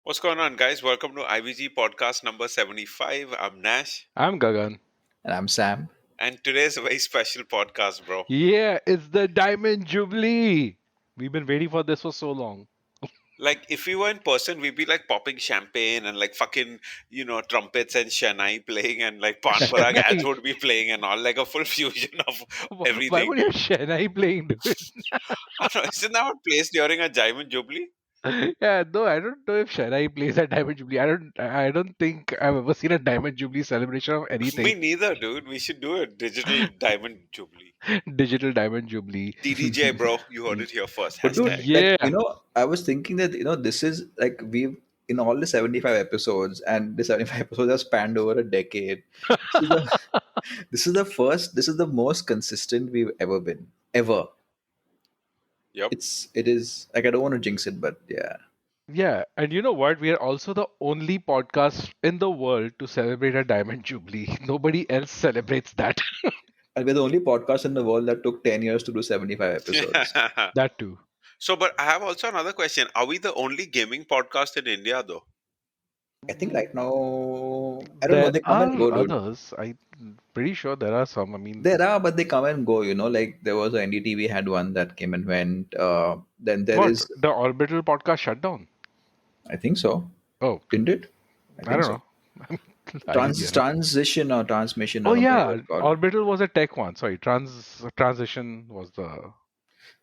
What's going on, guys? Welcome to IVG Podcast number 75. I'm Nash, I'm Gagan. And I'm Sam. and today's a very special podcast, bro. Yeah, it's the Diamond Jubilee. We've been waiting for this for so long. Like, if we were in person, we'd be like popping champagne and like fucking, trumpets and Shanai playing, and like Pan Parag ads Shanai. would be playing, and all like a full fusion of Why everything. would you have Shanai playing, dude? I don't know, isn't that what plays during a Diamond Jubilee? Yeah, no, I don't know if Shanai plays at Diamond Jubilee. I don't think I've ever seen a Diamond Jubilee celebration of Me anything. neither, dude. We should do a digital Diamond Jubilee. Digital Diamond Jubilee. DDJ, bro. You heard it here first. But dude, Hashtag. Yeah. I was thinking that, this is like we've in all the 75 episodes, and the 75 episodes have spanned over a decade. This is the, this is the most consistent we've ever been. Ever. Yep. It is like, I don't want to jinx it, but yeah. Yeah, and you know what? We are also the only podcast in the world to celebrate a Diamond Jubilee. Nobody else celebrates that. And we're the only podcast in the world that took 10 years to do 75 episodes. That too. So, but I have also another question. Are we the only gaming podcast in India, though? I think right now, I don't know, There they come and are go, dude. others. I'm pretty sure there are some. I mean, There are, but they come and go. Like there was a NDTV had one that came and went. Then there what? is, The Orbital podcast shut down? I think so. Oh, Didn't it? I I think don't so. know. Idea. Transition or transmission Oh or whatever yeah, it's called. Orbital was a tech one. Sorry, transition was the.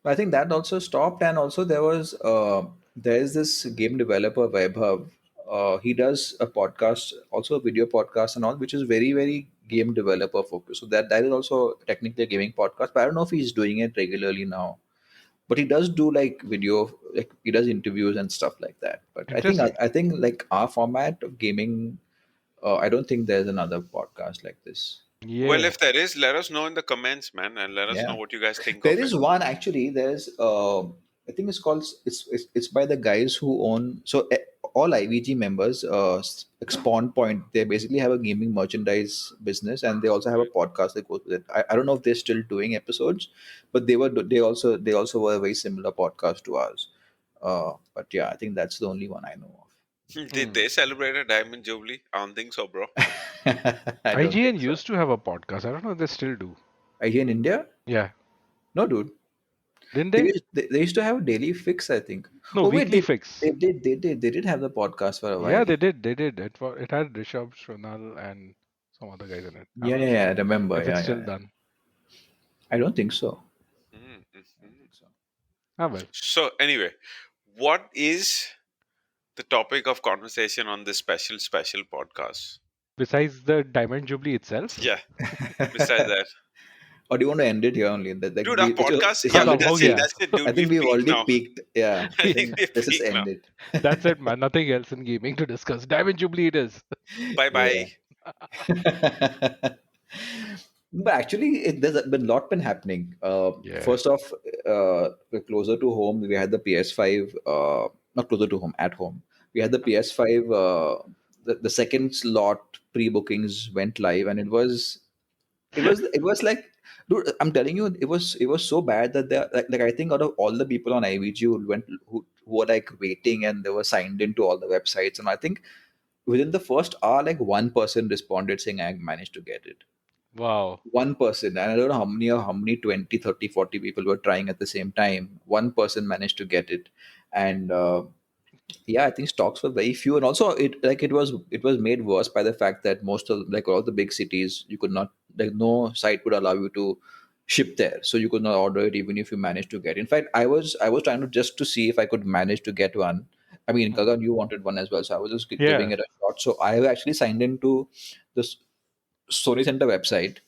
But I think that also stopped, and also there is this game developer Vaibhav. He does a podcast, also a video podcast and all, which is very very game developer focused. So that is also technically a gaming podcast, but I don't know if he's doing it regularly now. But he does do like video, like he does interviews and stuff like that. But I think Interesting. I think like our format of gaming, I don't think there's another podcast like this. Well, Yeah. if there is, let us know in the comments, man, and let us know Yeah. what you guys think There of it. is one actually. There's I think it's called it's by the guys who own all IVG members. Spawn Point. They basically have a gaming merchandise business, and they also have a podcast that goes with it. I don't know if they're still doing episodes, but they also were a very similar podcast to ours. But yeah, I think that's the only one I know Did Hmm. they celebrate a Diamond Jubilee? I don't think so, bro. of. I don't IGN think so. used to have a podcast. I don't know if they still do. Are you in India? Yeah. No, dude. Didn't They they? used, they used to have a daily fix, I think. No, Oh wait, Weekly Fix. they did have the podcast for a Yeah, while. they did. They did. It had Rishabh, Shonal, and some other guys in it. I'm Yeah, not yeah, yeah. I sure remember. if it's Yeah, still yeah, yeah. done. I don't think so. I don't Mm-hmm. think so. Ah well. So, anyway, what is the topic of conversation on this special podcast? Besides the Diamond Jubilee itself. Yeah, besides that. Or do you want to end it here only? That like Dude, our podcast, this yeah, is Khatam ho that's it, gaya. that's it, I dude. think We've we've peaked already now. peaked. Yeah, I I think think we've let's just peaked now. end it. That's it, man. Nothing else in gaming to discuss. Diamond Jubilee it is. Bye Yeah. bye. But actually, there's been a lot been happening. Yeah. First off, closer to home, we had the PS5. Not closer to home, at home. We had the PS5. The second slot pre-bookings went live, and it was like, dude, I'm telling you, it was so bad that like I think out of all the people on IVG who were like waiting, and they were signed into all the websites, and I think within the first hour, like one person responded saying I managed to get it. Wow. One person, and I don't know how many 20, 30, 40 people were trying at the same time. One person managed to get it. And yeah, I think stocks were very few, and also it was made worse by the fact that most of, like, all the big cities, you could not, like, no site would allow you to ship there, so you could not order it even if you managed to get it. In fact, I was trying to just to see if I could manage to get one. I mean, Hmm. Gagan, you wanted one as well, so I was just giving Yeah. it a shot. So I have actually signed into this Sony Center website,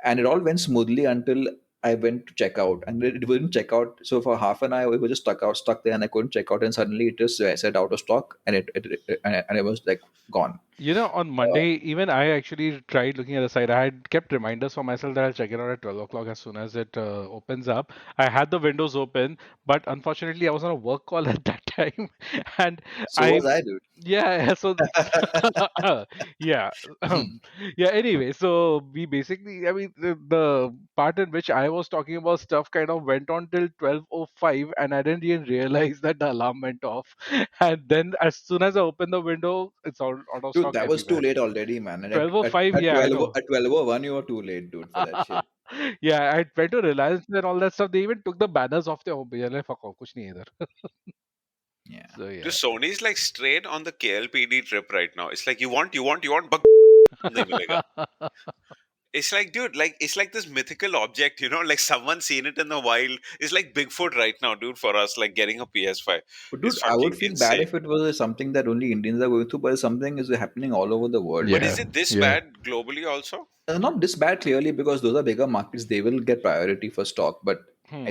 and it all went smoothly until I went to check out, and it wouldn't check out. So for half an hour, it was just stuck there, and I couldn't check out. And suddenly, it just said out of stock, and it was like gone. On Monday, even I actually tried looking at the site. I had kept reminders for myself that I'll check it out at 12 o'clock as soon as it opens up. I had the windows open, but unfortunately, I was on a work call at that time. And So I, was I, dude. yeah, so, yeah, yeah, anyway, so we basically, I mean, the part in which I was talking about stuff kind of went on till 12:05, and I didn't even realize that the alarm went off. And then as soon as I opened the window, it's all out of Dude, stock that was too everywhere. late already, man. And at, at, 12:05, at yeah, I 12 know. at 12:01, you were too late, dude, for that shit. Yeah, I went to Reliance and all that stuff. They even took the banners off their homepage. I'm like, fuck off, kuch nahi hai idhar. Yeah. So Dude, yeah. Sony's like straight on the KLPD trip right now. It's like you want, but nahi milega. It's like, dude, like it's like this mythical object, like someone's seen it in the wild. It's like Bigfoot right now, dude, for us, like getting a PS5. But It's dude, I would fucking feel bad insane. if it was something that only Indians are going through, but something is happening all over the world, But Yeah, is man. it this yeah. bad globally also? Not this bad clearly because those are bigger markets. They will get priority for stock, but Hmm.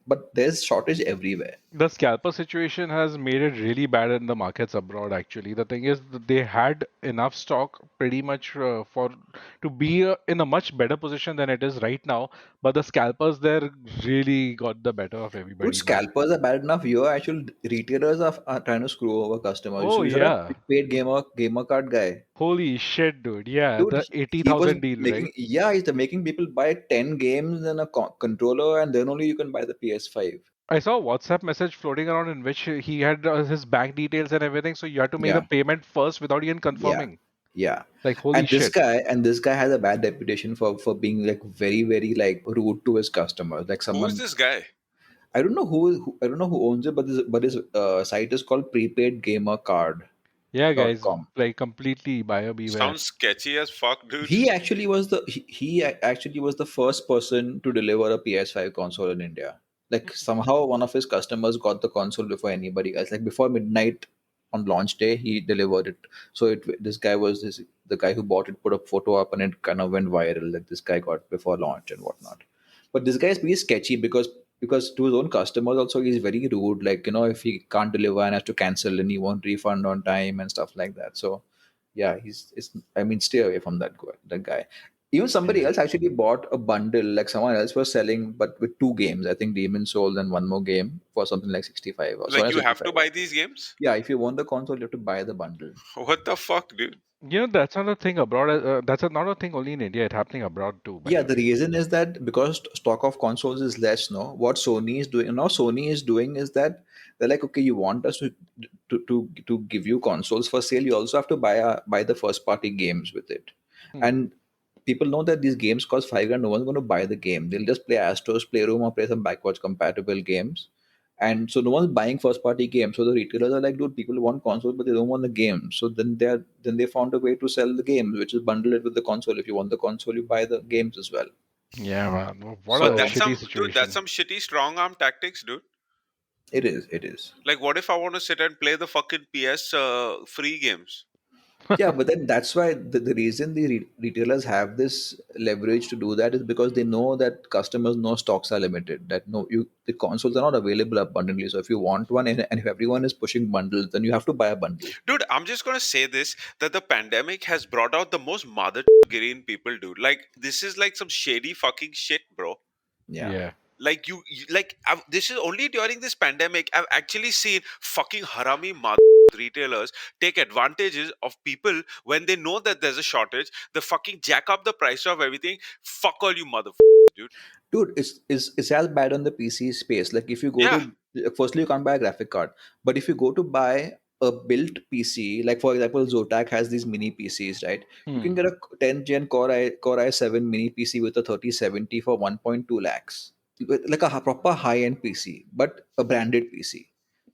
but there's shortage everywhere. The scalper situation has made it really bad in the markets abroad, actually. The thing is that they had enough stock pretty much for to be in a much better position than it is right now, but the scalpers there really got the better of Dude, everybody, man. scalpers are bad enough. Your actual retailers are trying to screw over customers. Oh So you saw that yeah. paid gamer card guy. Holy shit, dude. Yeah, Dude, the he was 80,000 deal, right? making, yeah, he's making people buy 10 games and a controller, and then only you can buy the PS5. I saw a WhatsApp message floating around in which he had his bank details and everything, so you had to make the Yeah, payment first without even yeah, confirming. yeah. Like, holy And shit. this guy has a bad reputation for being like very, very like rude to his customers. Like Who is someone, this guy? I don't know I don't know who owns it, but his site is called Yeah, guys, prepaidgamercard.com. like completely buyer beware. Sounds sketchy as fuck, dude. He actually was the first person to deliver a PS5 console in India. Like somehow one of his customers got the console before anybody else. Like before midnight on launch day, he delivered it. So this guy was the guy who bought it, put a photo up, and it kind of went viral. Like this guy got before launch and whatnot. But this guy is pretty sketchy because to his own customers also he's very rude. Like if he can't deliver and has to cancel and he won't refund on time and stuff like that. So yeah, I mean, stay away from that guy. Even somebody Yeah. else actually bought a bundle, like someone else was selling, but with two games. I think Demon Souls and one more game for something like 65 or Like sorry, you have 65. to buy these games? Yeah, if you want the console, you have to buy the bundle. What the fuck, dude? That's not a thing abroad. Not a thing only in India. It's happening abroad too, by Yeah, the the way. reason is that because stock of consoles is less. No, what Sony is doing now, Sony is doing is that they're like, okay, you want us to give you consoles for sale, you also have to buy the first party games with it, Hmm. and people know that these games cost 5 grand. No one's going to buy the game. They'll just play Astro's Playroom or play some backwards compatible games. And so no one's buying first party games. So the retailers are like, dude, people want consoles, but they don't want the game. So then they found a way to sell the games, which is bundle it with the console. If you want the console, you buy the games as well. Yeah, man. What But a So that's shitty some dude, that's situation. some shitty strong arm tactics, dude. it is. Like what if I want to sit and play the fucking PS free games? Yeah, but then that's why the reason the retailers have this leverage to do that is because they know that customers know stocks are limited. That no, the consoles are not available abundantly. So if you want one and if everyone is pushing bundles, then you have to buy a bundle. Dude, I'm just gonna say this that the pandemic has brought out the most mother in people, dude. Like this is like some shady fucking shit, bro. Yeah. Yeah. Like this is only during this pandemic I've actually seen fucking harami retailers take advantages of people when they know that there's a shortage. They fucking jack up the price of everything. Fuck all you dude. Dude, it's as bad on the PC space. Like if you go Yeah. to firstly you can't buy a graphic card, but if you go to buy a built PC, like for example, Zotac has these mini PCs, right? You Hmm. can get a 10 Gen Core i7 mini PC with a 3070 for 1.2 lakhs, like a proper high end PC, but a branded PC.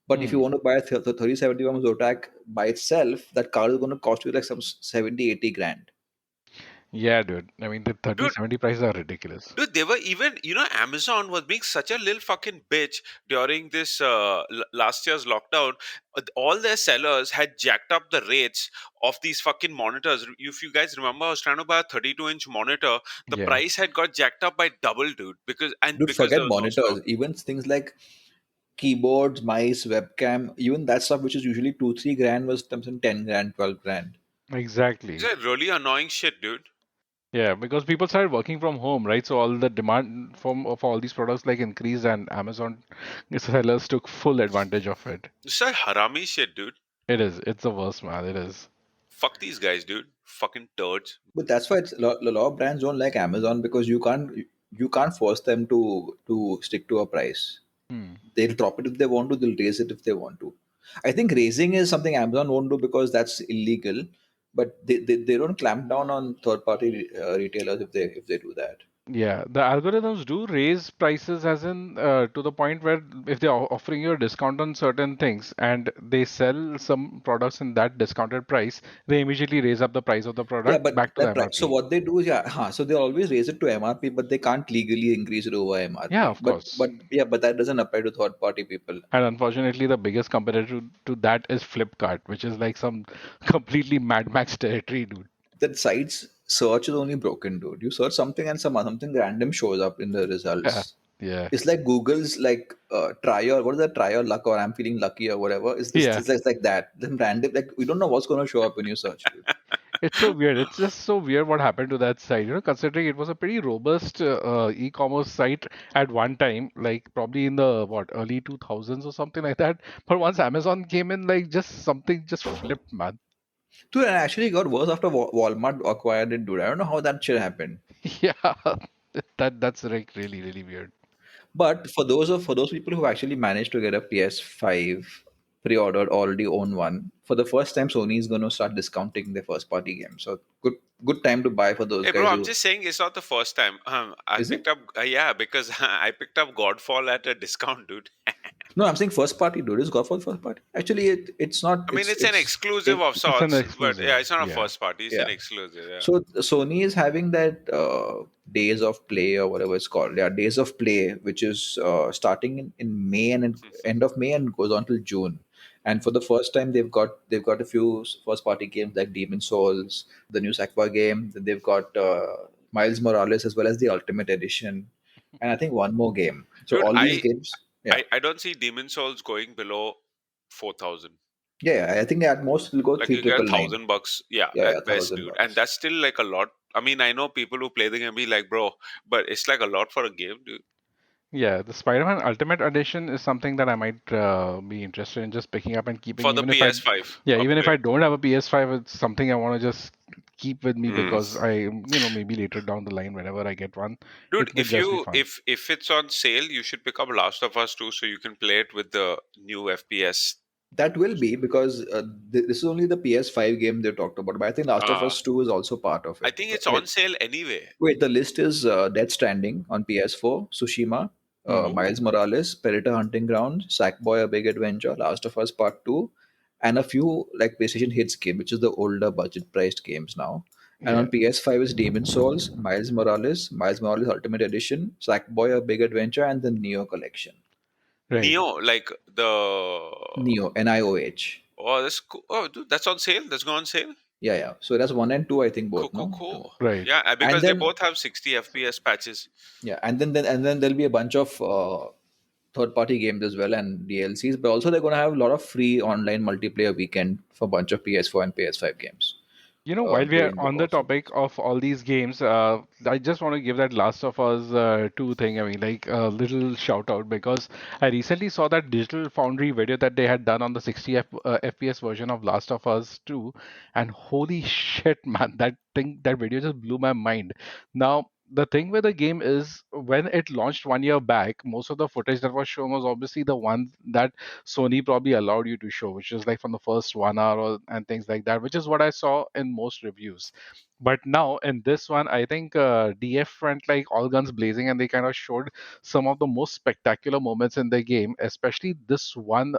But if you Hmm. want to buy the 3070 from Zotac by itself, that card is going to cost you like some 70-80 grand. Yeah, dude. I mean, the thirty Dude, seventy prices are ridiculous. Dude, they were even, Amazon was being such a little fucking bitch during this last year's lockdown. All their sellers had jacked up the rates of these fucking monitors. If you guys remember, I was trying to buy a 32-inch monitor. The Yeah. price had got jacked up by double, dude, Dude, because there forget was no stock. monitors. Even things like keyboards, mice, webcam, even that stuff which is usually 2-3 grand was something 10 grand, 12 grand. It's Exactly. like really annoying shit, dude. Yeah, because people started working from home, right? So all the demand from of all these products like increased, and Amazon sellers took full advantage of it. It's like harami shit, dude. It is. It's the worst, man. It is. Fuck these guys, dude. Fucking turds. But that's why a lot of brands don't like Amazon because you can't force them to stick to a price. Hmm. They'll drop it if they want to. They'll raise it if they want to. I think raising is something Amazon won't do because that's illegal. But they don't clamp down on third party retailers if they do that. Yeah, the algorithms do raise prices as in to the point where if they're offering you a discount on certain things and they sell some products in that discounted price, they immediately raise up the price of the Yeah, product but back to the that price. So MRP. what they do is, yeah, so they always raise it to MRP, but they can't legally increase it over Yeah, MRP. of But course. but yeah, but that doesn't apply to third party people. And unfortunately, the biggest competitor to that is Flipkart, which is like some completely Mad Max territory, dude. That site's search is only broken, dude. You search something and something random shows up in the Yeah, results. yeah, It's like Google's like try or what is that, try or luck, or I'm feeling lucky or whatever. yeah. It's like that. Then random, like we don't know what's gonna show up when you search, dude. It's so weird. It's just so weird what happened to that site. Considering it was a pretty robust e-commerce site at one time, like probably in the what early 2000s or something like that. But once Amazon came in, like just something just flipped, man. Dude, and actually got worse after Walmart acquired it, dude. I don't know how that shit happened. Yeah, that's like really really weird. But for those people who actually managed to get a PS5 pre-ordered, already own one, for the first time Sony is going to start discounting their first party games. So good time to buy for those Hey, bro, guys I'm who. just saying it's not the first time. I Is picked it? up, yeah, because I picked up Godfall at a discount, dude. No, I'm saying first party, dude. It's got for first party. Actually, it's not. I mean, it's an exclusive It of It's an sorts, but yeah, exclusive. it's not a Yeah. first party. It's an yeah. exclusive. Yeah. So Sony is having that days of play or whatever it's called. Yeah, days of play, which is starting in May and end of May and goes on till June. And for the first time, they've got a few first party games like Demon Souls, the new Sakwa game. Then they've got Miles Morales as well as the Ultimate Edition, and I think one more game. So Dude, all these games, yeah, I don't see Demon Souls going below 4,000. yeah. I think at most it'll go Like three you get triple nine. $1,000, yeah, Yeah, yeah, at best, thousand dude, and bucks. that's still like a lot. I mean, I know people who play the game be like, bro, but it's like a lot for a game, dude. Yeah, the Spider-Man Ultimate Edition is something that I might be interested in just picking up and keeping, For the even if I, PS5 yeah, even if upgrade. I don't have a PS5, it's something I want to just keep with me Mm. because maybe later down the line, whenever I get one, Dude, it would just be fun. if it's on sale, you should pick up Last of Us 2 so you can play it with the new FPS. That will be because this is only the PS5 game they talked about, but I think Last of Uh, Us 2 is also part of I it. think it's Wait, on sale anyway. wait, the list is Death Stranding on PS4, Tsushima, Hmm. Miles Oh, Morales, Predator Hunting Ground, Sackboy: A Big Adventure, Last of Us Part 2, and a few like PlayStation Hits game, which is the older budget priced games now. And Yeah, on PS5 is Demon Souls, Miles Morales Ultimate Edition, Sackboy: A Big Adventure, and the Neo Collection. right. Neo, like the Neo, NIOH. oh, that's cool. Oh, dude, that's on sale. That's gone on sale. Yeah, yeah. So that's one and two, I think Cool, both, cool, no? Two. cool. Right. Yeah, And because they then both have 60 FPS patches. yeah, and then there'll be a bunch of third party games as well and DLCs, but also they're gonna have a lot of free online multiplayer weekend for a bunch of PS4 and PS5 games While we are during the on the course of topic this. of all these games, I just want to give that Last of Us 2 thing. I mean, like a little shout out because I recently saw that Digital Foundry video that they had done on the 60 FPS version of Last of Us 2, and holy shit, man, that video just blew my mind. Now, the thing with the game is when it launched 1 year back, most of the footage that was shown was obviously the one that Sony probably allowed you to show, which is like from the first 1 hour and things like that, which is what I saw in most reviews. But now in this one, I think DF went like all guns blazing and they kind of showed some of the most spectacular moments in the game, especially this one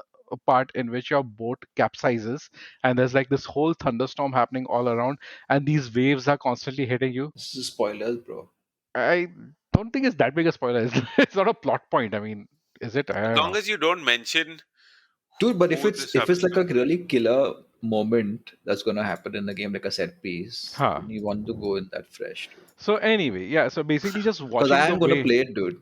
part in which your boat capsizes and there's like this whole thunderstorm happening all around and these waves are constantly hitting you. This is spoilers, bro. I don't think it's that big a spoiler. It's not a plot point. I mean, is it? I As don't long know. as you don't mention Dude, but if who it's this if it's happens like to. a really killer moment that's gonna happen in the game, like a set piece, Huh. then you want to go in that fresh, dude. So anyway, yeah. So basically, just Because watching I the am gonna way. play it, dude.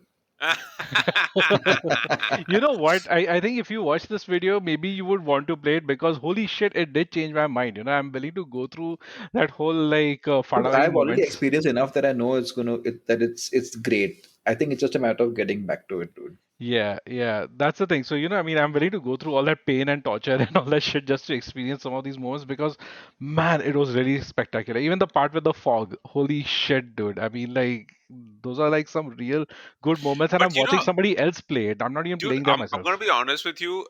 You know what? I think if you watch this video, maybe you would want to play it because holy shit, it did change my mind. I'm willing to go through that whole like Fadari I've already moments. experienced enough that I know that it's great. I think it's just a matter of getting back to it, dude. Yeah, yeah, that's the thing. So, I mean, I'm willing to go through all that pain and torture and all that shit just to experience some of these moments because, man, it was really spectacular. Even the part with the fog, holy shit, dude. I mean, like, those are like some real good moments, and I'm But watching somebody else play it. I'm not even dude, playing there I'm myself. gonna be honest with you.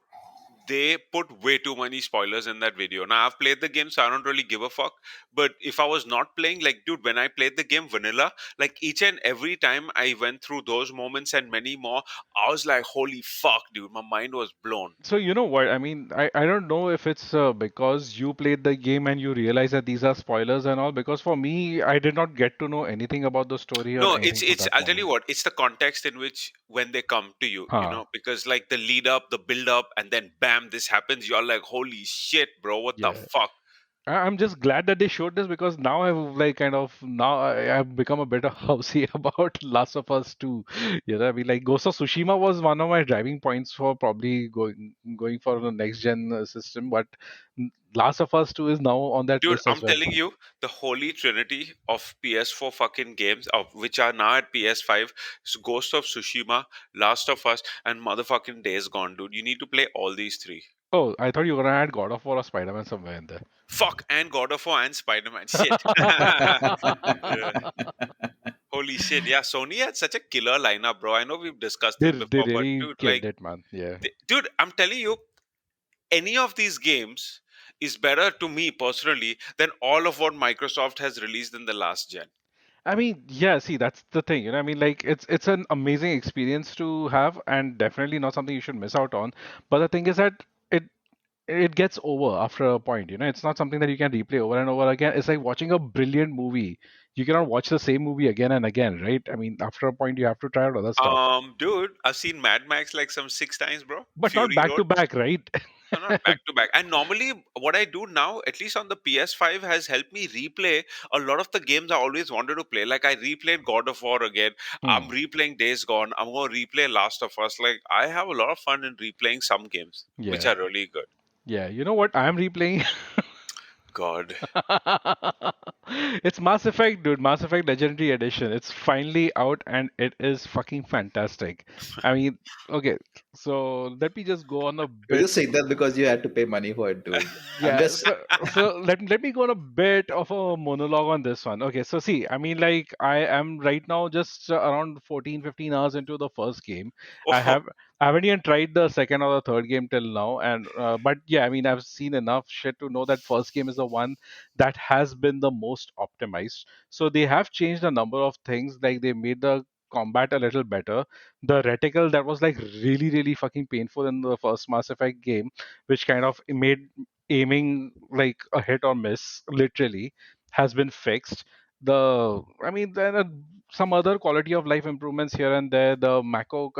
They put way too many spoilers in that video. Now I've played the game, so I don't really give a fuck. But if I was not playing, like, dude, when I played the game vanilla, like each and every time I went through those moments and many more, I was like, holy fuck, dude, my mind was blown. So, you know what? I mean, I don't know if it's because you played the game and you realize that these are spoilers and all, because for me, I did not get to know anything about the story or No, anything for it's. that I'll tell you moment. what. It's the context in which when they come to you, Huh. because like the lead up, the build up, and then bam, this happens. You're like, holy shit, bro, what the Yeah. fuck? I'm just glad that they showed this because now I've like kind of now I've become a bit of housey about Last of Us 2. I mean, like Ghost of Tsushima was one of my driving points for probably going for the next gen system, but Last of Us 2 is now on that Dude, list as I'm well. telling you, the holy trinity of PS4 fucking games, of which are now at PS5, is Ghost of Tsushima, Last of Us, and motherfucking Days Gone, dude. You need to play all these three. Oh, I thought you were gonna add God of War or Spider-Man somewhere in there. Fuck, and God of War and Spider-Man. Shit. Yeah. Holy shit. Yeah, Sony had such a killer lineup, bro. I know we've discussed they this they before, but really dude, killed it, man. Yeah. dude, I'm telling you, any of these games is better to me personally than all of what Microsoft has released in the last gen. I mean, yeah, see, that's the thing, I mean, like it's an amazing experience to have and definitely not something you should miss out on. But the thing is that it it gets over after a point, it's not something that you can replay over and over again. It's like watching a brilliant movie. You cannot watch the same movie again and again, right? I mean, after a point you have to try out other stuff. Dude, I've seen Mad Max like some 6 times, bro. But not Fury back Road. to back, right? No, not back to back. And normally, what I do now, at least on the PS5, has helped me replay a lot of the games I always wanted to play. Like I replayed God of War again. I'm Hmm. replaying Days Gone. I'm going to replay Last of Us. Like I have a lot of fun in replaying some games, which Yeah. are really good. Yeah, you know what I'm replaying? God. It's Mass Effect, dude. Mass Effect Legendary Edition. It's finally out and it is fucking fantastic. I mean, okay, so let me just go on a You're bit. just saying that because you had to pay money for it, dude. I'm Yeah, just so let me go on a bit of a monologue on this one. Okay, so see, I mean, like I am right now just around 14, 15 hours into the first game. I Oh, have I haven't even tried the second or the third game till now, and but yeah, I mean, I've seen enough shit to know that first game is the one that has been the most optimized. So they have changed a number of things, like they made the combat a little better. The reticle that was like really, really fucking painful in the first Mass Effect game, which kind of made aiming like a hit or miss literally, has been fixed. I mean, there are some other quality of life improvements here and there. The Mako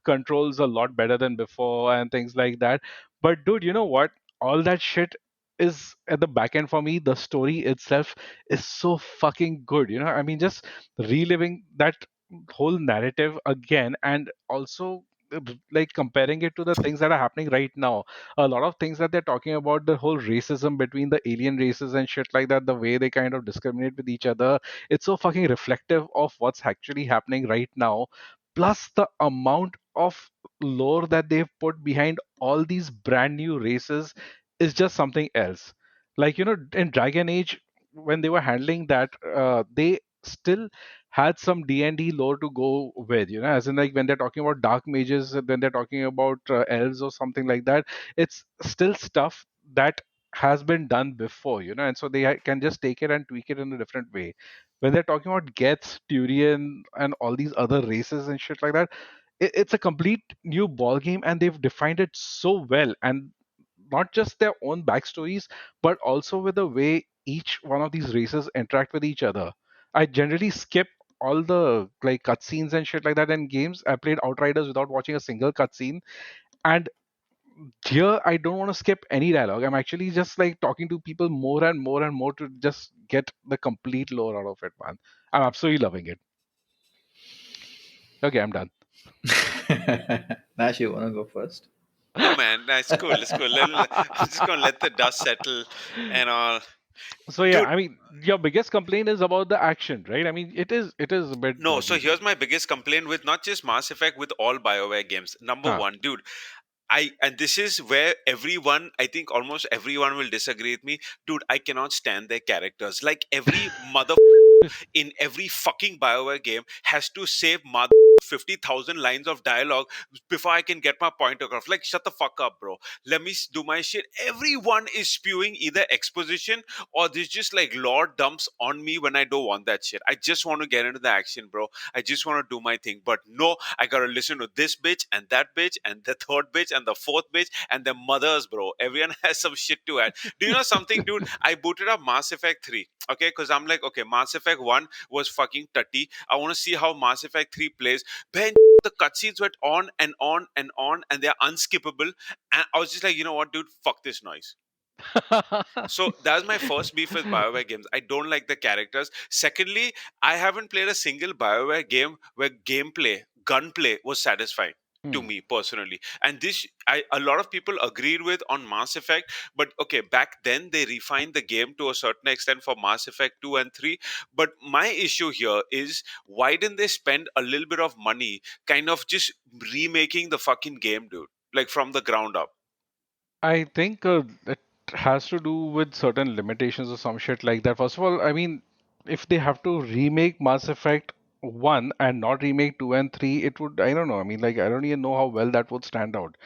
controls a lot better than before and things like that. But dude, you know what, all that shit is at the back end. For me, the story itself is so fucking good. I mean, just reliving that whole narrative again, and also like comparing it to the things that are happening right now. A lot of things that they're talking about, the whole racism between the alien races and shit like that, the way they kind of discriminate with each other, it's so fucking reflective of what's actually happening right now. Plus the amount of lore that they've put behind all these brand new races is just something else. Like, in Dragon Age, when they were handling that, they still had some D&D lore to go with, as in like when they're talking about dark mages, when they're talking about elves or something like that, it's still stuff that has been done before, and so they can just take it and tweak it in a different way. When they're talking about Geth, Turian, and all these other races and shit like that, it's a complete new ball game, and they've defined it so well. And not just their own backstories, but also with the way each one of these races interact with each other. I generally skip all the like cutscenes and shit like that in games. I played Outriders without watching a single cutscene, and here I don't want to skip any dialogue. I'm actually just like talking to people more and more and more to just get the complete lore out of it, man. I'm absolutely loving it. Okay, I'm done. Nash, you wanna go first? No, man, that's cool. It's cool. I'm just gonna let the dust settle and all. So yeah, Dude, I mean, your biggest complaint is about the action, right? I mean, it is a bit no, so buggy. here's my biggest complaint with not just Mass Effect, with all BioWare games. Number Ah. one, dude, and this is where everyone, I think almost everyone will disagree with me. Dude, I cannot stand their characters. Like every mother in every fucking BioWare game has to say mother 50,000 lines of dialogue before I can get my point across. Like, shut the fuck up, bro. Let me do my shit. Everyone is spewing either exposition or there's just like lore dumps on me when I don't want that shit. I just want to get into the action, bro. I just want to do my thing. But no, I gotta listen to this bitch and that bitch and the third bitch and the fourth bitch and their mothers, bro. Everyone has some shit to add. Do you know something, dude? I booted up Mass Effect 3. Okay, because I'm like, okay, Mass Effect 1 was fucking tutty. I want to see how Mass Effect 3 plays. Ben, the cutscenes went on and on and on, and they're unskippable. And I was just like, you know what, dude, fuck this noise. So that's my first beef with BioWare games. I don't like the characters. Secondly, I haven't played a single BioWare game where gameplay, gunplay was satisfying to Hmm. me personally. And this, a lot of people agreed with on Mass Effect. But okay, back then they refined the game to a certain extent for Mass Effect 2 and 3. But my issue here is, why didn't they spend a little bit of money kind of just remaking the fucking game, dude? Like from the ground up. I think it has to do with certain limitations or some shit like that. First of all, I mean, if they have to remake Mass Effect 1 and not remake 2 and 3, it would, I don't know. I mean, like, I don't even know how well that would stand out.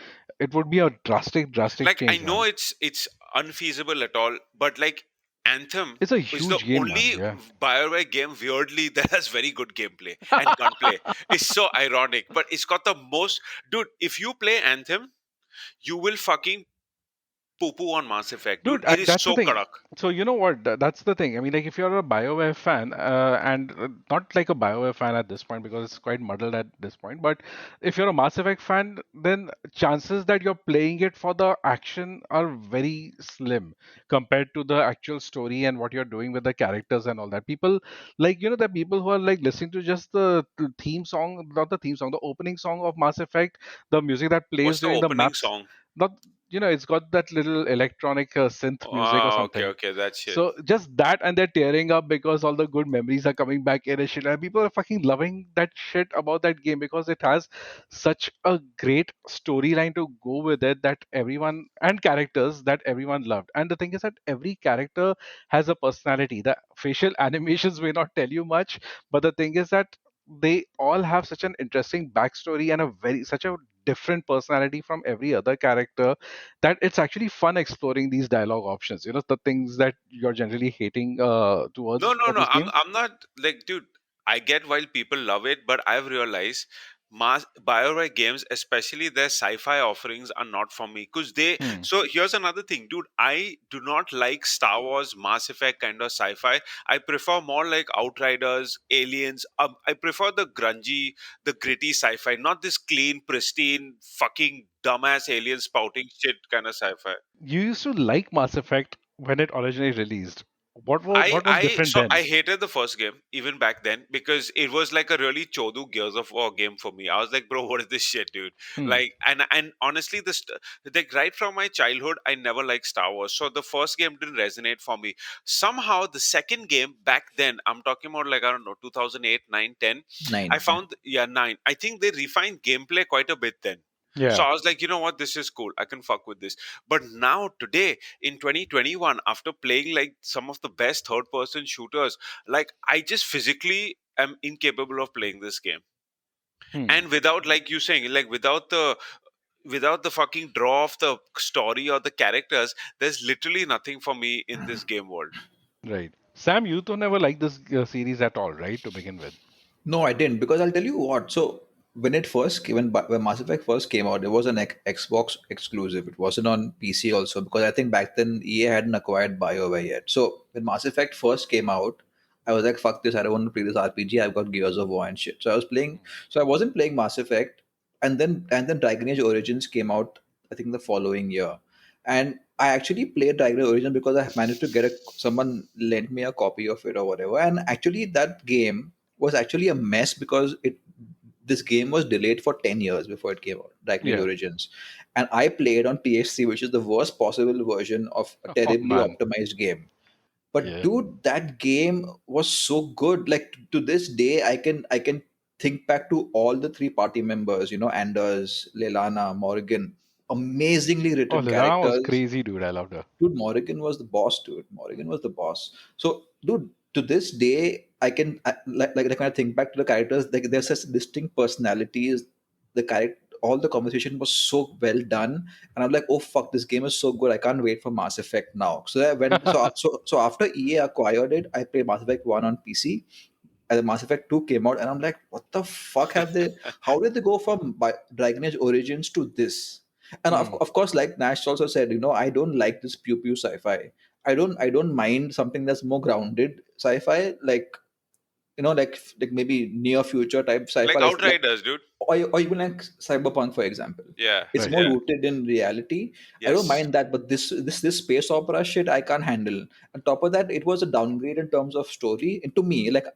It would be a drastic Like, I change, know man. it's unfeasible at all, but like Anthem It's a is the huge game, man. only Yeah. BioWare game weirdly that has very good gameplay and gunplay. It's so ironic, but it's got the most. Dude, if you play Anthem, you will fucking poo poo on Mass Effect, dude. Dude, It is that's the so thing. karak. So you know what? That's the thing. I mean, like if you're a BioWare fan, and not like a BioWare fan at this point because it's quite muddled at this point, but if you're a Mass Effect fan, then chances that you're playing it for the action are very slim compared to the actual story and what you're doing with the characters and all that. People like the people who are like listening to just the theme song, not the theme song, the opening song of Mass Effect, the music that plays What's the during the opening maps. song? Not it's got that little electronic synth music or Ah, okay, something. okay, that shit. So just that, and they're tearing up because all the good memories are coming back in and shit. And people are fucking loving that shit about that game because it has such a great storyline to go with it that everyone and characters that everyone loved. And the thing is that every character has a personality. The facial animations may not tell you much, but the thing is that they all have such an interesting backstory and a very such a different personality from every other character that it's actually fun exploring these dialogue options. The things that you're generally hating No, towards no, no. this game. I'm not like, dude. I get why people love it, but I've realized BioWare games, especially their sci-fi offerings, are not for me. Cause they. Hmm. So here's another thing, dude. I do not like Star Wars, Mass Effect kind of sci-fi. I prefer more like Outriders, Aliens. I prefer the grungy, the gritty sci-fi, not this clean, pristine, fucking dumbass alien spouting shit kind of sci-fi. You used to like Mass Effect when it originally released. What was different I then? hated the first game even back then because it was like a really chodu Gears of War game for me. I was like, bro, what is this shit, dude? Hmm. Like, and honestly, like right from my childhood, I never liked Star Wars, so the first game didn't resonate for me. Somehow, the second game back then, I'm talking about like, I don't know, 2008, 9, 10. I 9. Yeah. found, yeah, 9. I think they refined gameplay quite a bit then. So Yeah. I was like, you know what, this is cool. I can fuck with this. But now today in 2021, after playing like some of the best third person shooters, like I just physically am incapable of playing this game. Hmm. And without, like you saying, like without the fucking draw of the story or the characters, there's literally nothing for me in this game world. Right. Sam, you don't never like this series at all, right? To begin with. No, I didn't, because I'll tell you what. So when it first came, when Mass Effect first came out, it was an Xbox exclusive. It wasn't on PC also, because I think back then EA hadn't acquired BioWare yet. So when Mass Effect first came out, I was like, "Fuck this! I don't want to play this RPG. I've got Gears of War and shit." So I was playing. So I wasn't playing Mass Effect, and then Dragon Age Origins came out. I think the following year, and I actually played Dragon Age Origins because I managed to get someone lent me a copy of it or whatever. And actually, that game was actually a mess because it this game was delayed for 10 years before it came out, Dragon Age Yeah. Origins. And I played on PS3, which is the worst possible version of a Oh terribly man. optimized game. But Yeah. dude, that game was so good. Like to this day, I can think back to all the three party members, Anders, Leilana, Morgan, amazingly Oh, written Lilana was characters. crazy, dude. I loved her. Dude, Morrigan was the boss, dude. Morrigan was the boss. So, dude, to this day, like when I think back to the characters, like there's such distinct personalities. The character, all the conversation was so well done, and I'm like, oh fuck, this game is so good. I can't wait for Mass Effect now. So that when so after EA acquired it, I played Mass Effect One on PC, and the Mass Effect 2 came out, and I'm like, what the fuck have they? How did they go from Dragon Age Origins to this? And Hmm. of course, like Nash also said, I don't like this pew pew sci-fi. I don't mind something that's more grounded sci-fi, like maybe near future type sci-fi, Like like Outriders, dude. or even like cyberpunk, for example. Yeah, It's Right. more yeah, rooted in reality. I don't yes. mind that, but this space opera shit I can't handle. On top of that, it was a downgrade in terms of story. And to me, like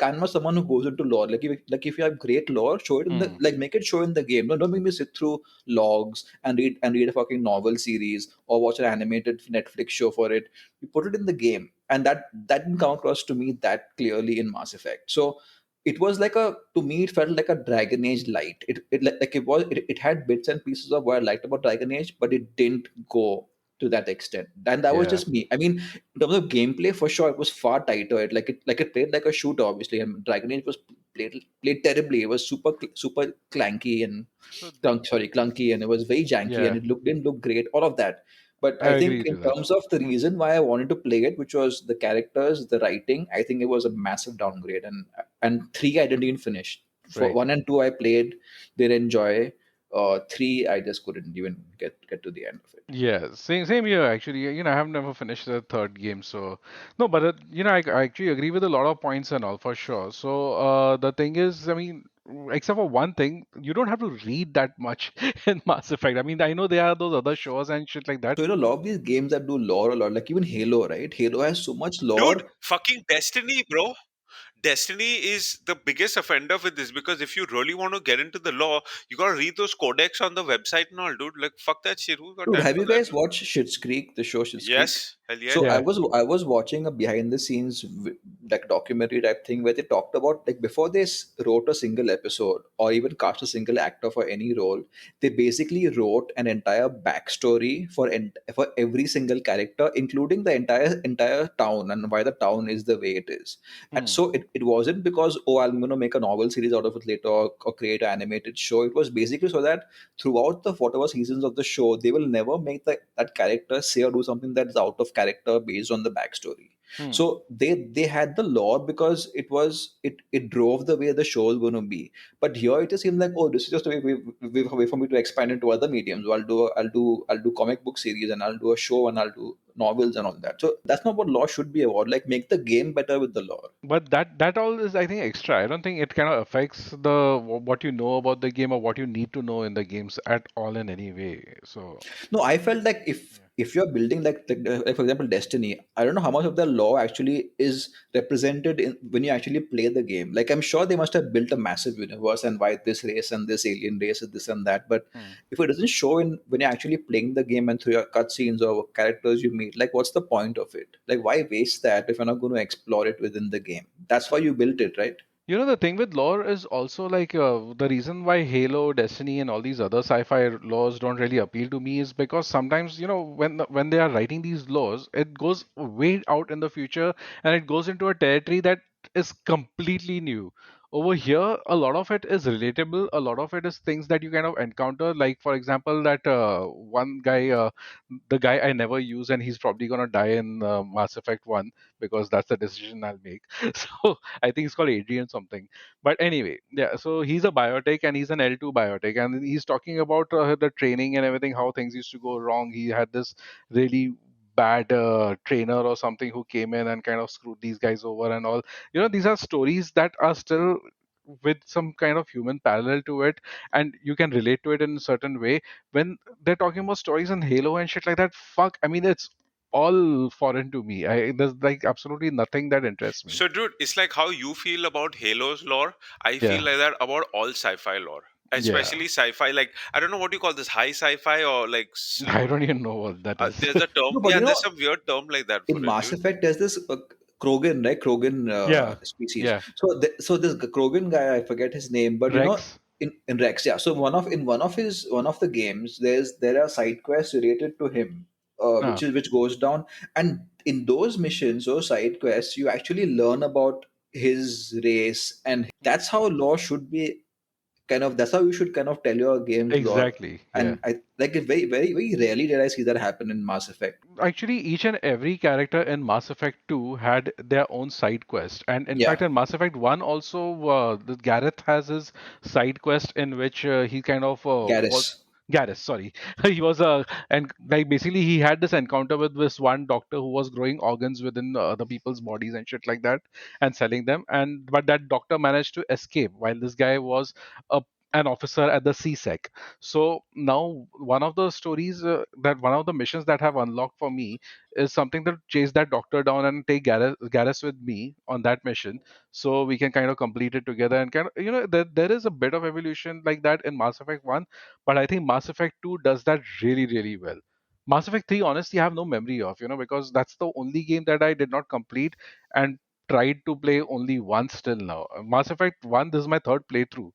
I'm not someone who goes into lore. Like if you have great lore, show it in the Hmm. like make it show in the game. Don't make me sit through logs and read a fucking novel series or watch an animated Netflix show for it. You put it in the game, and that didn't come across to me that clearly in Mass Effect. So it was like a to me it felt like a Dragon Age light. It had bits and pieces of what I liked about Dragon Age, but it didn't go to that extent. And that was Yeah. just me. I mean, in terms of gameplay, for sure, it was far tighter. It played like a shooter, obviously, and Dragon Age was played terribly. It was super clanky and So clunky, and it was very janky, and yeah, it didn't look great. All of that. But I I think agree in to that. terms of the Hmm. reason why I wanted to play it, which was the characters, the writing, I think it was a massive downgrade. And three I didn't even finish. For Right. one and two I played, did enjoy. Three I just couldn't even get to the end of it. Yeah, same here actually. I have never finished the third game, so no, but I actually agree with a lot of points and all for sure. So the thing is, I mean, except for one thing, you don't have to read that much in Mass Effect. I mean, I know there are those other shows and shit like that. So a lot of these games that do lore a lot, like even Halo, right? Halo has so much Dude, lore. fucking Destiny, bro. Destiny is the biggest offender with this because if you really want to get into the law, you gotta read those codex on the website and all, dude. Like, fuck that shit. Who got Dude, time have for you that, guys dude? watched Schitt's Creek, the show Schitt's Creek? Yes, hell yeah. So I Yeah. was I was watching a behind the scenes like documentary type thing where they talked about like before they wrote a single episode or even cast a single actor for any role, they basically wrote an entire backstory for every single character, including the entire town and why the town is the way it is. And Hmm. so it wasn't because I'm going to make a novel series out of it later or create an animated show. It was basically so that throughout the whatever seasons of the show, they will never make that character say or do something that's out of character based on the backstory. Hmm. So they had the lore because it drove the way the show is going to be. But here it just seems like, oh, this is just a way for me to expand into other mediums. So I'll do comic book series, and I'll do a show, and I'll do novels and all that. So that's not what lore should be about. Like make the game better with the lore. But that all is, I think, extra. I don't think it kind of affects what you know about the game or what you need to know in the games at all in any way. So No, I felt like if you're building like for example Destiny, I don't know how much of the law actually is represented in when you actually play the game. Like I'm sure they must have built a massive universe and why this race and this alien race is this and that. But hmm. if it doesn't show in when you're actually playing the game and through your cutscenes or characters you meet, like what's the point of it? Like why waste that if you're not going to explore it within the game? That's why you built it, right? The thing with lore is also like the reason why Halo, Destiny, and all these other sci-fi laws don't really appeal to me is because sometimes, when they are writing these laws, it goes way out in the future and it goes into a territory that is completely new. Over here, a lot of it is relatable. A lot of it is things that you kind of encounter. Like, for example, that one guy, the guy I never use, and he's probably gonna die in Mass Effect 1 because that's the decision I'll make. So I think it's called Adrian something. But anyway, yeah. So he's a biotic and he's an L2 biotic, and he's talking about the training and everything, how things used to go wrong. He had this really bad trainer or something who came in and kind of screwed these guys over and all. These are stories that are still with some kind of human parallel to it, and you can relate to it in a certain way. When they're talking about stories in Halo and shit like that, fuck, I mean, it's all foreign to me. There's like absolutely nothing that interests me. So, dude, it's like how you feel about Halo's lore. I feel Yeah, like that about all sci-fi lore, yeah. especially sci-fi. Like, I don't know what you call this, high sci-fi or like. I don't even know what that is. There's a term. No, but Yeah, you know, there's some weird term like that in for it, Mass dude. Effect, there's this Krogan, right? Krogan Yeah, species. yeah. So this Krogan guy, I forget his name, but you know, Rex. in Rex, yeah. So one of the games, there are side quests related to him, Ah, which goes down, and in those missions or side quests, you actually learn about his race, and that's how lore should be. Kind of, that's how you should kind of tell your game's lore. exactly. Yeah. And I like it very, very, very rarely did I see that happen in Mass Effect. Actually, each and every character in Mass Effect 2 had their own side quest. And in fact, Yeah, in Mass Effect 1 also, Gareth has his side quest in which he kind of was Garrus. Gareth, sorry. He was and like basically he had this encounter with this one doctor who was growing organs within other people's bodies and shit like that and selling them. And but that doctor managed to escape while this guy was a an officer at the CSEC. So now one of the stories that one of the missions that have unlocked for me is something to chase that doctor down and take Garrus with me on that mission, so we can kind of complete it together and kind of there is a bit of evolution like that in Mass Effect 1, but I think Mass Effect 2 does that really really well. Mass Effect 3 honestly I have no memory of, because that's the only game that I did not complete and tried to play only once till now. Mass Effect 1, this is my third playthrough.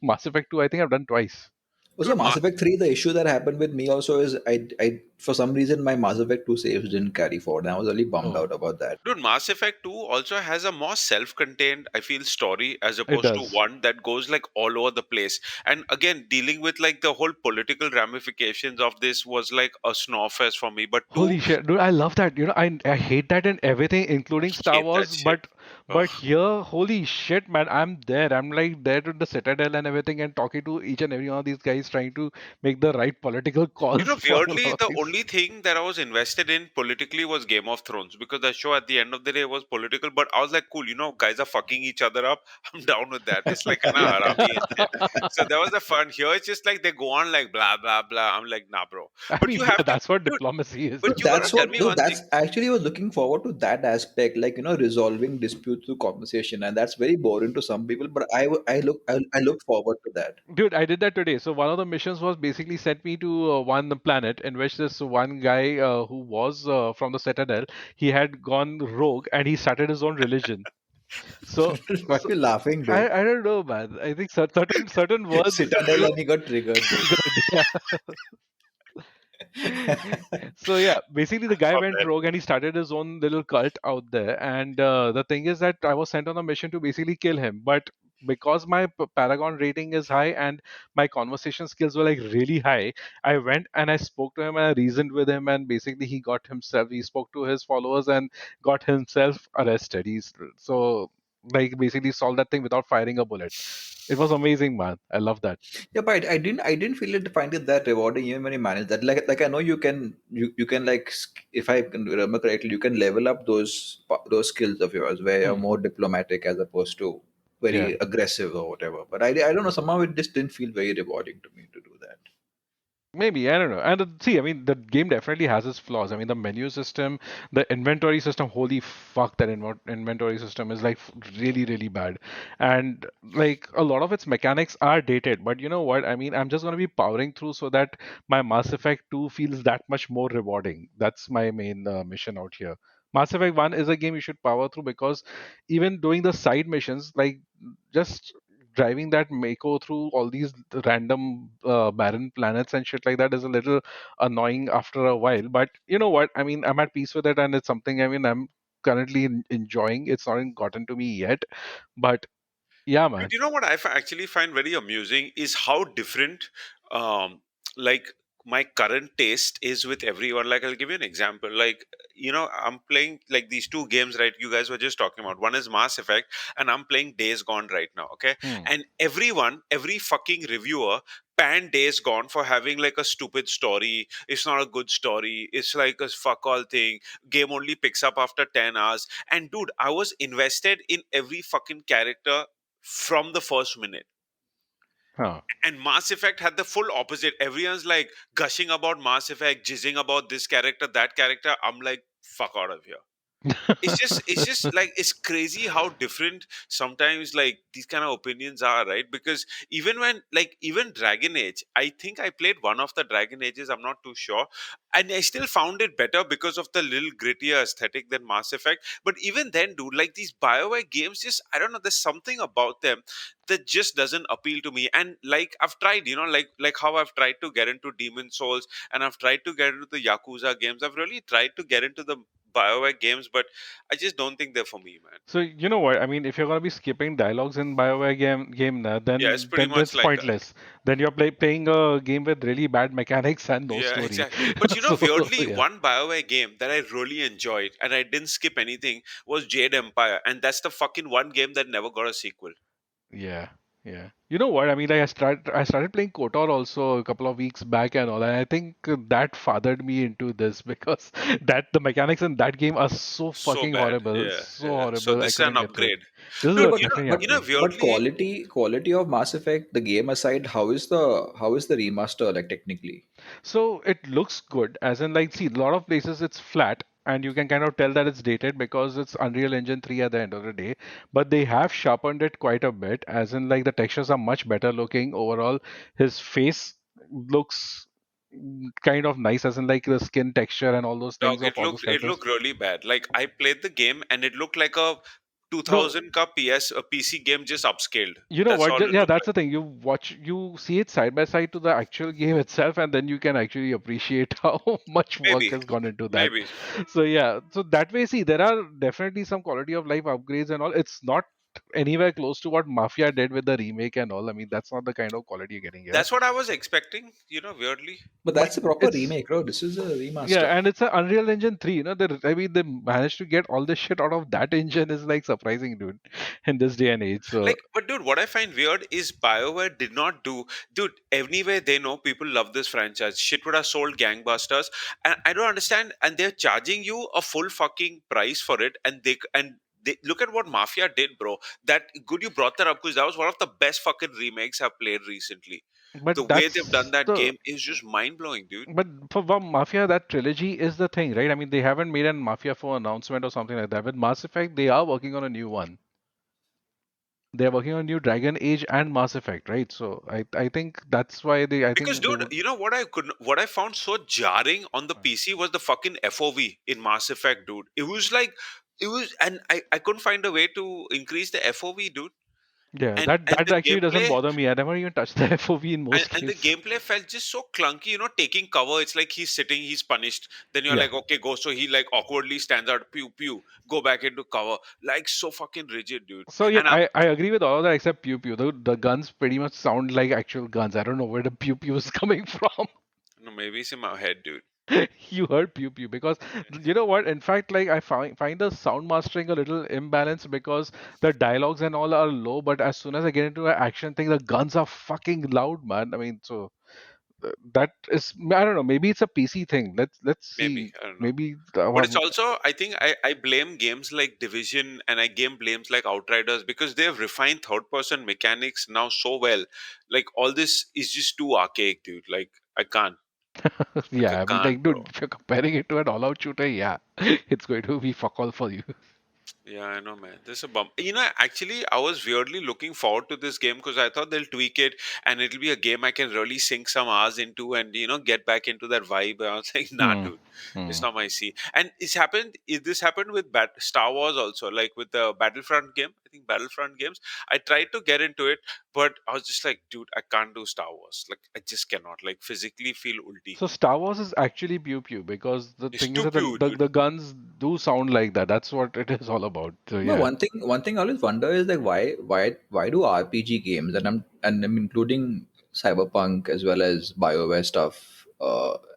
Mass Effect 2 I think I've done twice. Also, Dude, Mass Effect 3, the issue that happened with me also is for some reason my Mass Effect 2 saves didn't carry forward. And I was really bummed Oh, out about that. Dude, Mass Effect 2 also has a more self-contained, I feel, story as it opposed to does. one that goes like all over the place. And again, dealing with like the whole political ramifications of this was like a snowfest for me. But two, Holy shit, dude! I love that. I hate that in everything, including Star hate that Wars. shit. But here, holy shit, man! I'm there. I'm like there to the Citadel and everything, and talking to each and every one of these guys, trying to make the right political calls for a lot Weirdly, of the things. only thing that I was invested in politically was Game of Thrones because the show at the end of the day was political. But I was like, cool, guys are fucking each other up. I'm down with that. It's like kind of harami and shit. So that was the fun. Here it's just like they go on like blah blah blah. I'm like, nah, bro. I But mean, you yeah, have to, that's what dude. diplomacy is. But No, you gotta that's tell what, me no, one thing. that's actually I was looking forward to that aspect, like, resolving disputes through conversation. And that's very boring to some people, but I look forward to that. Dude, I did that today. So one of the missions was basically sent me to one planet in which this one guy who was from the Citadel, he had gone rogue and he started his own religion. So, Why are so you laughing, dude? I don't know, man. I think certain words Citadel and he got triggered, dude. triggered. Yeah. So yeah, basically the guy Oh, went man. rogue and he started his own little cult out there. And the thing is that I was sent on a mission to basically kill him, but because my Paragon rating is high and my conversation skills were like really high, I went and I spoke to him and I reasoned with him, and basically he spoke to his followers and got himself arrested. He's so like basically solved that thing without firing a bullet. It was amazing, man. I love that. Yeah, but I didn't find it that rewarding even when you manage that. Like I know you can like if I can remember correctly, you can level up those skills of yours where you're Hmm. more diplomatic as opposed to Yeah. very aggressive or whatever. But I don't know, somehow it just didn't feel very rewarding to me to do that. Maybe, I don't know. And see, I mean, the game definitely has its flaws. I mean, the menu system, the inventory system, holy fuck, that inventory system is like really, really bad. And like a lot of its mechanics are dated. But you know what? I mean, I'm just going to be powering through so that my Mass Effect 2 feels that much more rewarding. That's my main mission out here. Mass Effect 1 is a game you should power through because even doing the side missions, like just driving that Mako through all these random barren planets and shit like that is a little annoying after a while. But you know what? I mean, I'm at peace with it, and it's something. I mean, I'm currently enjoying. It's not gotten to me yet, but yeah, Dude, man. you know what I actually find very amusing is how different, um, like my current taste is with everyone. Like, I'll give you an example. Like, I'm playing like these two games, right? You guys were just talking about. One is Mass Effect, and I'm playing Days Gone right now. Okay, Hmm. and every fucking reviewer panned Days Gone for having like a stupid story. It's not a good story. It's like a fuck all thing. Game only picks up after 10 hours. And dude, I was invested in every fucking character from the first minute. Huh. And Mass Effect had the full opposite. Everyone's like gushing about Mass Effect, jizzing about this character, that character. I'm like, fuck out of here. It's just like it's crazy how different sometimes like these kind of opinions are, right? Because even when like even Dragon Age, I think I played one of the Dragon Ages, I'm not too sure, and I still found it better because of the little grittier aesthetic than Mass Effect. But even then, dude, like these BioWare games, just I don't know, there's something about them that just doesn't appeal to me. And like I've tried, like how I've tried to get into Demon Souls, and I've tried to get into the Yakuza games. I've really tried to get into the BioWare games, but I just don't think they're for me, man. So you know what? I mean, if you're gonna be skipping dialogues in BioWare game now, Yeah, it's then pretty much that's like that. pointless. Then you're playing a game with really bad mechanics and no Yeah, story. exactly. But So weirdly, yeah, one BioWare game that I really enjoyed and I didn't skip anything was Jade Empire, and that's the fucking one game that never got a sequel. yeah, yeah. You know what? I mean, like I started playing KOTOR also a couple of weeks back and all, and I think that fathered me into this because that the mechanics in that game are so So fucking bad. horrible, Yeah, so yeah. So horrible. I this is couldn't an get through it. upgrade. This is No, Dude, a but definitely but upgrade. but weirdly, quality of Mass Effect, the game aside, how is the remaster like technically? So it looks good, as in like, see, a lot of places it's flat, and you can kind of tell that it's dated because it's Unreal Engine 3 at the end of the day. But they have sharpened it quite a bit, as in like the textures are much better looking overall. His face looks kind of nice, as in like the skin texture and all those dog, things of all those it characters. looked really bad. Like I played the game and it looked like a No, 2000 ka a PC game just upscaled. you know That's what? all it Yeah, looked that's like. the thing. You see it side by side to the actual game itself, and then you can actually appreciate how much work Maybe, has gone into that. maybe. So yeah, so that way, see, there are definitely some quality of life upgrades and all. It's not anywhere close to what Mafia did with the remake and all. I mean, that's not the kind of quality you're getting here. That's what I was expecting, weirdly. But But that's a proper it's remake, bro. This is a remaster. yeah, and it's an Unreal Engine 3. I mean, they managed to get all this shit out of that engine is like surprising, dude, in this day and age. So Like, but dude, what I find weird is BioWare did not do, dude. Anyway, they know people love this franchise. Shit would have sold gangbusters, and I don't understand. And they're charging you a full fucking price for it, and they look at what Mafia did, bro. That good you brought that up because that was one of the best fucking remakes I've played recently. The but way they've done that's that the game is just mind blowing, dude. but for Mafia, that trilogy is the thing, right? I mean, they haven't made an Mafia 4 announcement or something like that. With Mass Effect, they are working on a new one. They're working on new Dragon Age and Mass Effect, right? So I think that's why I Because, think they dude, would. what I found so jarring on the PC was the fucking FOV in Mass Effect, dude. It was like, and I couldn't find a way to increase the FOV, dude. Yeah, And that the actually doesn't gameplay, bother me. I never even touched the FOV in most and the games. gameplay felt just so clunky. Taking cover. It's like he's sitting, he's punished. Then you're Yeah. like, okay, go. So he like awkwardly stands out, pew pew, go back into cover, like so fucking rigid, dude. So yeah, And I'm I agree with all of that except pew pew. The guns pretty much sound like actual guns. I don't know where the pew pew is coming from. no, maybe it's in my head, dude. You heard pew pew because you know what? In fact, like I find the sound mastering a little imbalanced because the dialogues and all are low, but as soon as I get into an action thing, the guns are fucking loud, man. I mean, so that is I don't know. Maybe it's a PC thing. Let's Maybe see. I don't know. Maybe But it's also, I think I blame games like Division and I game blames like Outriders because they have refined third person mechanics now so well. Like all this is just too archaic, dude. Like I can't. Like I yeah. I mean, can't, like, bro. dude, if you're comparing it to an all-out shooter, yeah, it's going to be fuck all for you. Yeah, I know, man. This is a bump. Actually, I was weirdly looking forward to this game because I thought they'll tweak it and it'll be a game I can really sink some hours into and get back into that vibe. I was like, nah, Hmm. dude, it's Hmm. not my scene. And it's happened. This happened with Star Wars also, like with the Battlefront game. I think Battlefront games. I tried to get into it, but I was just like, dude, I can't do Star Wars. Like, I just cannot. Like, physically feel ulti. So Star Wars is actually pew pew because the It's thing is too that pure, dude. the guns do sound like that. That's what it is all about. So No, yeah. one thing I always wonder is like why do RPG games, and I'm including Cyberpunk as well as BioWare stuff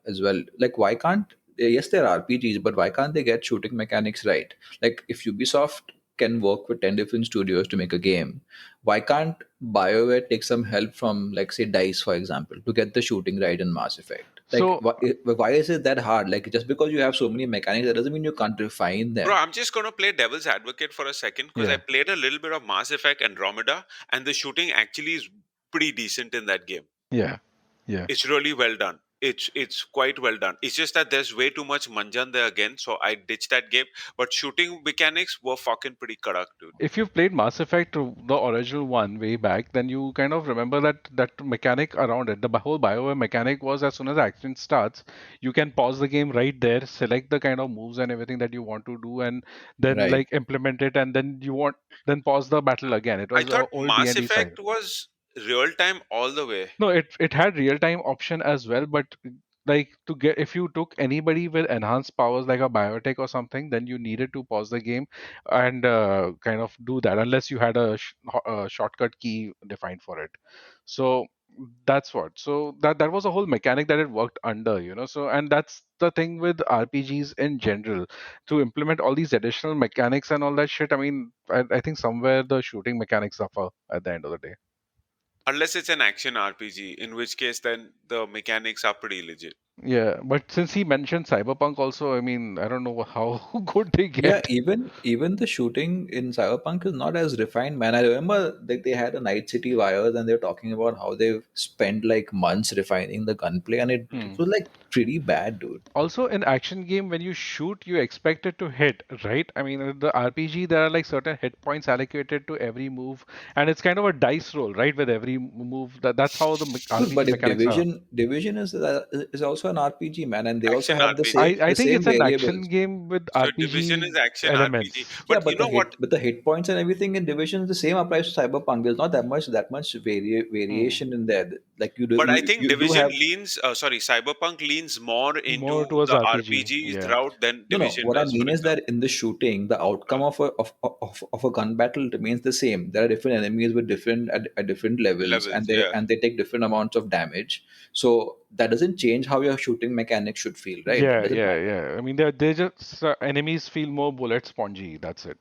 as well. Like why can't yes, they're RPGs, but why can't they get shooting mechanics right? Like if Ubisoft can work with 10 different studios to make a game, why can't BioWare take some help from, like, say, DICE, for example, to get the shooting right in Mass Effect? Like So why is it that hard? Like just because you have so many mechanics, that doesn't mean you can't refine Bro, them. I'm just gonna play devil's advocate for a second because I yeah. played a little bit of Mass Effect Andromeda, and the shooting actually is pretty decent in that game. Yeah. Yeah. It's really well done. It's quite well done. It's just that there's way too much manjan there again, so I ditched that game. But shooting mechanics were fucking pretty kadak, dude. If you've played Mass Effect, the original one way back, then you kind of remember that mechanic around it. The whole BioWare mechanic was as soon as action starts, you can pause the game right there, select the kind of moves and everything that you want to do, and then Right. like implement it, and then pause the battle again. It I was a thought old D Mass and D style. Effect was real time all the way. No, it had real time option as well, but like to get if you took anybody with enhanced powers like a biotech or something, then you needed to pause the game and kind of do that unless you had a shortcut key defined for it. So that's what. So that was a whole mechanic that it worked under, So and that's the thing with RPGs in general. To implement all these additional mechanics and all that shit, I mean, I think somewhere the shooting mechanics suffer at the end of the day. Unless it's an action RPG, in which case then the mechanics are pretty legit. Yeah, but since he mentioned Cyberpunk also, I mean, I don't know how good they Yeah, get. even the shooting in Cyberpunk is not as refined, man. I remember that they had a Night City Wires and they're talking about how they've spent like months refining the gunplay, and it Hmm. was like pretty bad, dude. Also, in action game, when you shoot, you expect it to hit, right? I mean, in the RPG, there are like certain hit points allocated to every move, and it's kind of a dice roll, right? With every move, that's how the Dude, RPG but if mechanics are. Division is also an RPG, man, and they also Action have the RPG. I the think same it's an action variables. game with So Division RPG is action RPG. elements. Yeah, But you know what? but the hit points and everything in Division, the same applies to Cyberpunk. There's not that much Hmm. variation in there. Like But I think you do Division have. leans, sorry, Cyberpunk leans more More into towards the RPG. RPG Yeah. route than No, no. Division What I does, for mean is that example. in the shooting, the Uh, outcome of a gun battle remains the same. There are different enemies with different at different levels, levels, and yeah. they take different amounts of damage. So that doesn't change how your shooting mechanic should feel, right? It Yeah, doesn't yeah, matter. yeah. I mean, they just enemies feel more bullet spongy. That's it.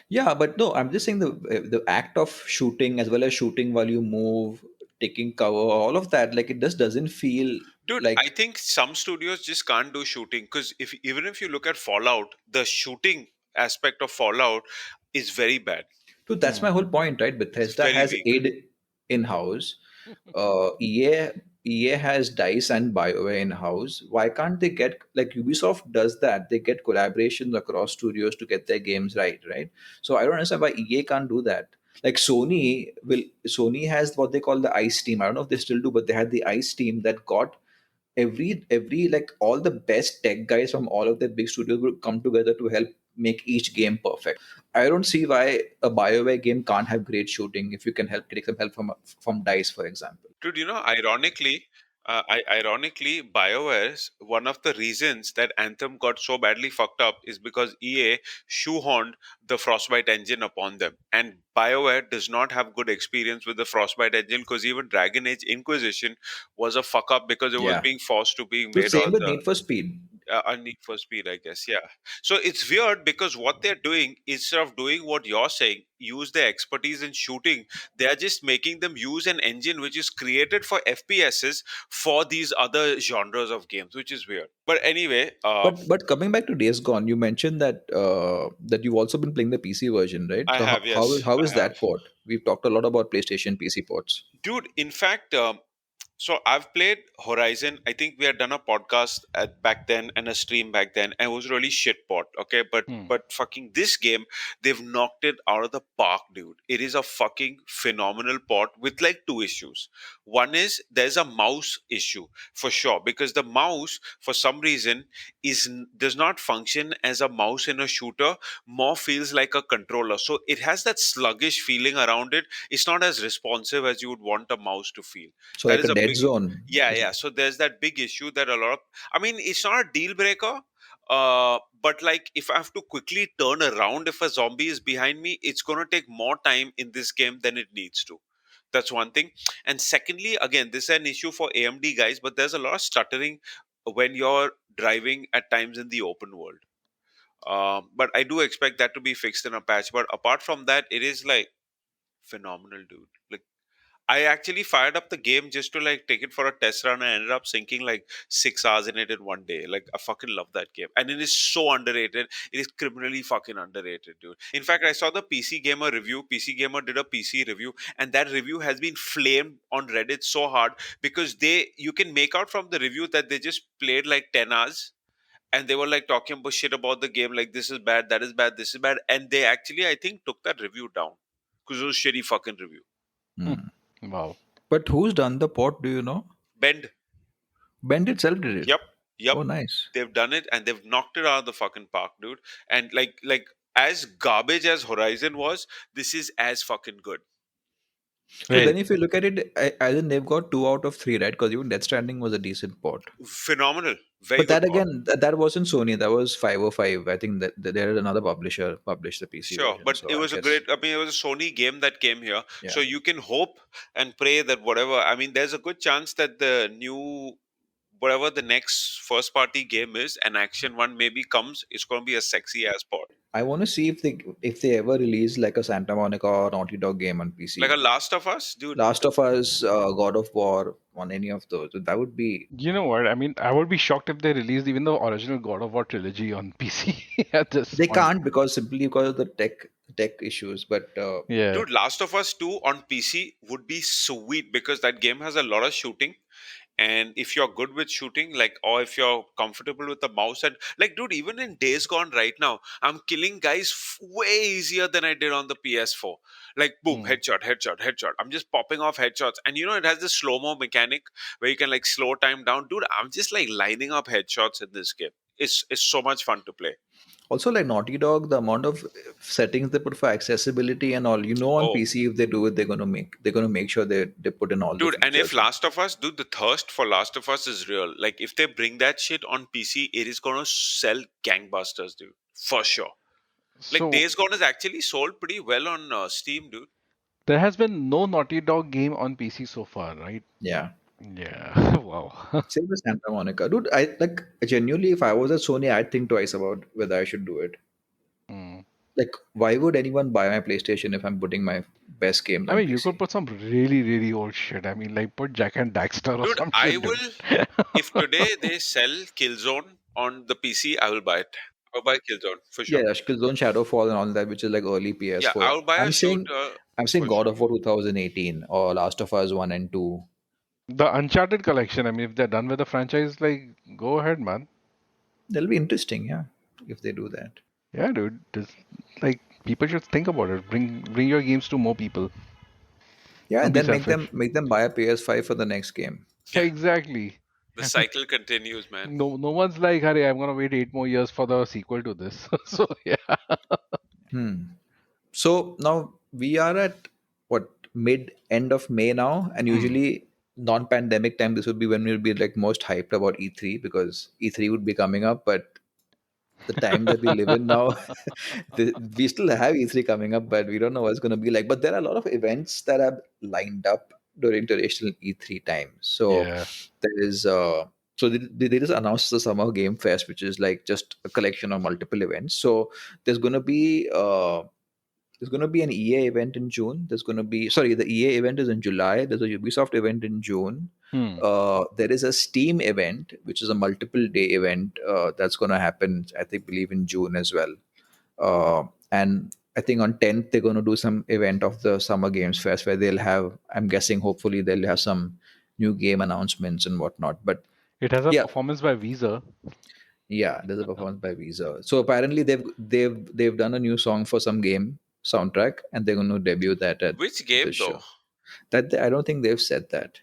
Yeah, but no, I'm just saying the act of shooting as well as shooting while you move, taking cover, all of that, like it just doesn't feel Dude, I like. think some studios just can't do shooting because if even if you look at Fallout, the shooting aspect of Fallout is very bad. So that's Hmm. my whole point, right? It's Bethesda very has weak. aid in house. EA has Dice and BioWare in house. Why can't they get like Ubisoft does that? They get collaborations across studios to get their games right, right? So I don't understand why EA can't do that. Like Sony has what they call the ICE team. I don't know if they still do, but they had the ICE team that got every like all the best tech guys from all of the big studios would come together to help make each game perfect. I don't see why a BioWare game can't have great shooting if you can help take some help from Dice, for example. Dude, ironically, BioWare's one of the reasons that Anthem got so badly fucked up is because EA shoehorned the Frostbite engine upon them, and BioWare does not have good experience with the Frostbite engine because even Dragon Age Inquisition was a fuck up because it was Yeah. being forced to being The made same on with the Need for Speed. a Need for Speed, I guess. Yeah. So it's weird because what they're doing, instead of doing what you're saying, use their expertise in shooting, they're just making them use an engine which is created for FPSs for these other genres of games, which is weird. But anyway, But coming back to Days Gone, you mentioned that you've also been playing the PC version, right? I So have, yes, how I is have. that port? We've talked a lot about PlayStation PC ports. Dude, in fact, so I've played Horizon. I think we had done a podcast at back then and a stream back then, and it was really shit pot. Okay, Hmm. but fucking this game, they've knocked it out of the park, dude. It is a fucking phenomenal pot with like two issues. One is there's a mouse issue for sure because the mouse for some reason does not function as a mouse in a shooter. More feels like a controller, so it has that sluggish feeling around it. It's not as responsive as you would want a mouse to feel. So That like a is a dead big, zone. yeah, yeah. So there's that big issue that a lot of, I mean, it's not a deal breaker, but like if I have to quickly turn around if a zombie is behind me, it's going to take more time in this game than it needs to. That's one thing. And secondly, again, this is an issue for AMD guys, but there's a lot of stuttering when you're driving at times in the open world. But I do expect that to be fixed in a patch. But apart from that, it is like phenomenal, dude. Like I actually fired up the game just to like take it for a test run. I ended up sinking like 6 hours in it in one day. Like I fucking love that game, and it is so underrated. It is criminally fucking underrated, dude. In fact, I saw the PC Gamer review. PC Gamer did a PC review, and that review has been flamed on Reddit so hard because you can make out from the review that they just played like 10 hours, and they were like talking about shit about the game, like this is bad, that is bad, this is bad, and they actually, I think, took that review down because it was shitty fucking review. Hmm. Hmm. Wow. But who's done the port? Do you know? Bend. Bend itself did it. Yep. Yep. Oh, nice. They've done it and they've knocked it out of the fucking park, dude. And like as garbage as Horizon was, this is as fucking good. So Right. then, if you look at it, I think they've got 2 out of 3, right? Because even Death Stranding was a decent port. Phenomenal. Very But good that port. again, that wasn't Sony. That was 505. I think that there is another publisher published the PC Sure, version. but So it I was a guess, great. I mean, it was a Sony game that came here, so yeah. you can hope and pray that whatever. I mean, there's a good chance that the new whatever the next first party game is, an action one maybe comes. It's going to be a sexy ass port, I want to see if they ever release like a Santa Monica or Naughty Dog game on like a PC. Last of Us, dude. Last of Us, God of War, on any of those. That would be. You know what? I mean, I would be shocked if they released even the original God of War trilogy on PC at this They point. can't because simply because of the tech issues. But Yeah. Dude, Last of Us 2 on PC would be sweet because that game has a lot of shooting. And if you're good with shooting, like, or if you're comfortable with the mouse, and like, dude, even in Days Gone right now, I'm killing guys way easier than I did on the PS4. Like, boom, Hmm. headshot, headshot, headshot. I'm just popping off headshots. And you know, it has this slow mo mechanic where you can like slow time down. Dude, I'm just like lining up headshots in this game. It's so much fun to play. also, like Naughty Dog, the amount of settings they put for accessibility and all, on Oh, PC, if they do it, they're gonna make sure they put in all the dude, and if features. Last of Us, dude, the thirst for Last of Us is real. Like, if they bring that shit on PC, it is gonna sell gangbusters, dude, for sure. Like, So Days Gone is actually sold pretty well on Steam, dude. there has been no Naughty Dog game on PC so far, right? Yeah. Yeah. Wow. Same with Santa Monica. Dude, I like genuinely, if I was at Sony, I'd think twice about whether I should do it. Hmm. Like, why would anyone buy my PlayStation if I'm putting my best games I on mean, you could PC? put some really, really old shit. I mean, like put Jack and Daxter or Dude, some I shit, dude. will, if today they sell Killzone on the PC, I will buy it. I'll buy Killzone for sure. Yeah, Killzone Shadowfall and all that, which is like early Yeah, PS4. I'll buy a I'm saying shooter I'm saying for God sure. of War 2018 or Last of Us 1 and 2. The Uncharted collection. I mean, if they're done with the franchise, like, go ahead, man. That'll be interesting, yeah, if they do that. Yeah, dude. Just like people should think about it. Bring your games to more people. Yeah, Don't and be then make them selfish. make them buy a PS5 for the next game. Yeah, Exactly. the cycle continues, man. No one's like, Harry, I'm gonna wait 8 more years for the sequel to this. So yeah. Hmm. So now we are at what, mid end of May now, and Hmm. usually non-pandemic time this would be when we'll be like most hyped about E3 because E3 would be coming up. But the time that we live in now, we still have E3 coming up, but we don't know what's going to be like. But there are a lot of events that are lined up during traditional E3 time. So Yeah. there is so they just announced the Summer Game Fest, which is like just a collection of multiple events. So there's going to be an EA event in June. There's going to be, sorry, the EA event is in July. There's a Ubisoft event in June. Hmm. There is a Steam event, which is a multiple day event that's going to happen, I think, believe in June as well. And I think on 10th, they're going to do some event of the Summer Games Fest where they'll have, I'm guessing, hopefully, they'll have some new game announcements and whatnot. But It has a yeah, performance by Visa. yeah, there's a performance by Visa. So apparently they've done a new song for some game soundtrack, and they're going to debut that at Which this game show. though? I don't think they've said that.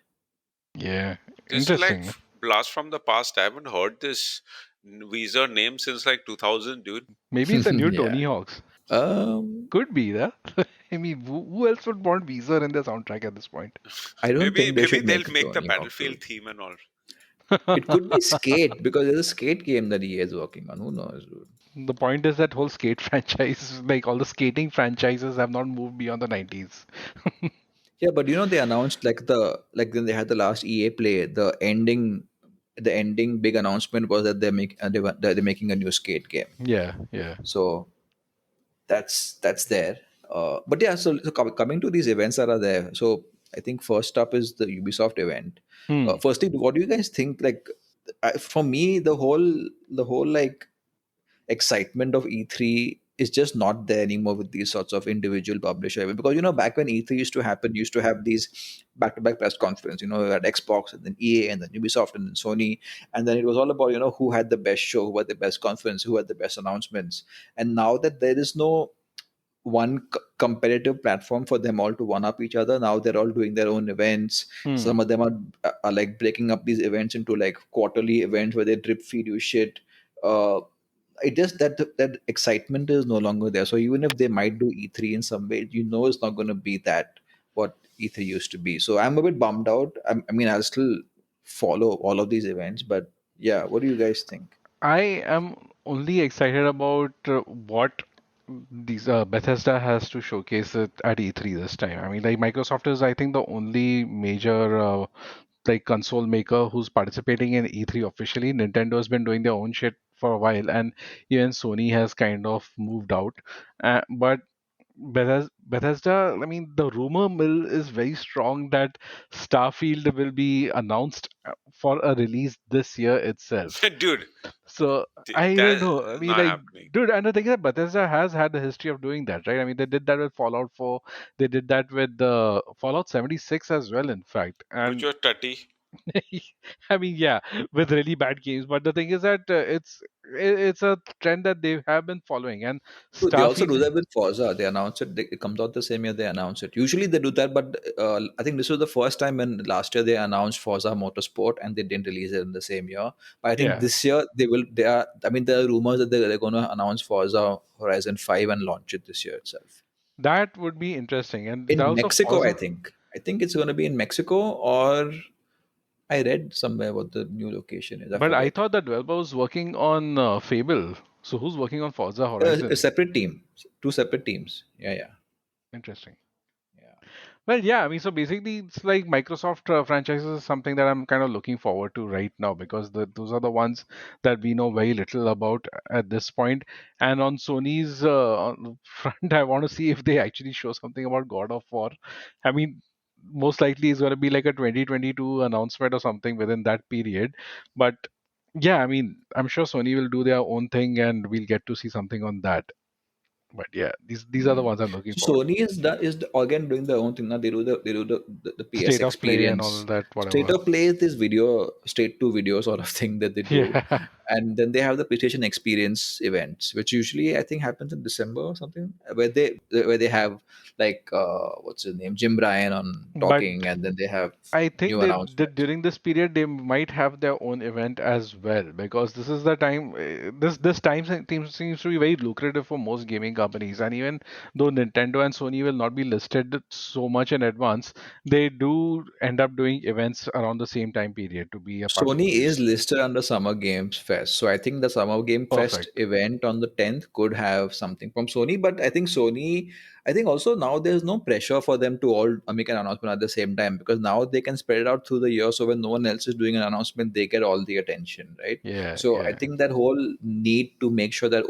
Yeah. This is like Interesting. blast from the past. I haven't heard this Visa name since like 2000, dude. Maybe it's a new Yeah. Tony Hawk's. Um, Could be that. I mean, who else would want Visa in their soundtrack at this point? I don't Maybe think they maybe should they'll make a make the Tony Hawk, Battlefield dude. theme and all. It could be Skate because there's a Skate game that EA is working on. Who knows, dude? The point is that whole skate franchise, like all the skating franchises, have not moved beyond the 90s. Yeah, but they announced like when they had the last EA Play, the ending big announcement was that they're making a new Skate game. Yeah, yeah. So that's there. But yeah, so coming to these events that are there. So I think first up is the Ubisoft event. Hmm. Firstly, what do you guys think? Like, for me, the whole like excitement of E3 is just not there anymore with these sorts of individual publisher events. Because back when E3 used to happen, you used to have these back-to-back press conference. You had Xbox and then EA and then Ubisoft and then Sony, and then it was all about who had the best show, who had the best conference, who had the best announcements. And now that there is no one competitive platform for them all to one up each other, now they're all doing their own events. Hmm. Some of them are like breaking up these events into like quarterly events where they drip feed you shit. It just that excitement is no longer there. So even if they might do E3 in some way, it's not going to be that what E3 used to be. So I'm a bit bummed out. I mean, I'll still follow all of these events, but yeah, what do you guys think? I am only excited about what these Bethesda has to showcase it at E3 this time. I mean, like Microsoft is, I think, the only major like console maker who's participating in E3 officially. Nintendo has been doing their own shit for a while, and even Sony has kind of moved out. But Bethesda, I mean, the rumor mill is very strong that Starfield will be announced for a release this year itself. Dude, So I don't that know. I is mean, not like, happening. dude, and the thing is that Bethesda has had a history of doing that, right? I mean, they did that with Fallout 4. They did that with the Fallout 76 as well, in fact. Which And was tutty. I mean, yeah, with really bad games. But the thing is that it's a trend that they have been following. And They also do Starfield, that with Forza. They announce it. It comes out the same year they announce it. Usually they do that, but I think this was the first time when last year they announced Forza Motorsport and they didn't release it in the same year. But I think yeah, this year they will. They are. I mean, there are rumors that they're going to announce Forza Horizon 5 and launch it this year itself that would be interesting. And in also Mexico. I Forza. think. I think it's going to be in Mexico, or I read somewhere what the new location is. I But I forget. thought that developer was working on Fable. So who's working on Forza A Horizon? separate team, two separate teams. Yeah, yeah, Interesting. yeah. Well, yeah, I mean, so basically, it's like Microsoft franchises is something that I'm kind of looking forward to right now because those are the ones that we know very little about at this point. And on Sony's on front, I want to see if they actually show something about God of War. I mean, most likely it's going to be like a 2022 announcement or something within that period. But yeah, I mean, I'm sure Sony will do their own thing and we'll get to see something on that. But yeah, these are the Mm. ones I'm looking So forward Sony again doing their own thing now. They do the to. PS State of play and all experience. that, State whatever. of play is this video, straight to video sort of thing that they do, Yeah. and then they have the PlayStation Experience events, which usually I think happens in December or something, where they have like what's his name, Jim Bryan on But talking, and then they have I think new they announcements. during this period they might have their own event as well because this is the time this time seems to be very lucrative for most gaming companies, and even though Nintendo and Sony will not be listed so much in advance, they do end up doing events around the same time period to be a part of Sony is release. listed under Summer Games Fest. So I think the Summer Game Fest Perfect. event on the 10th could have something from Sony. But I think also now there's no pressure for them to all make an announcement at the same time because now they can spread it out through the year. So when no one else is doing an announcement, they get all the attention, right? Yeah, So I yeah. think that whole need to make sure that,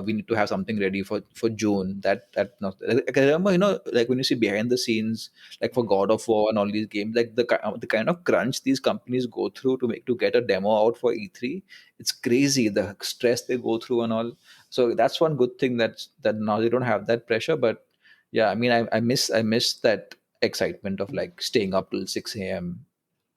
we need to have something ready for June. That not. Like, I remember, like when you see behind the scenes, like for God of War and all these games, like the kind of crunch these companies go through to get a demo out for E3, it's crazy. The stress they go through and all. So that's one good thing that now they don't have that pressure. But yeah, I mean, I miss that excitement of like staying up till 6 a.m.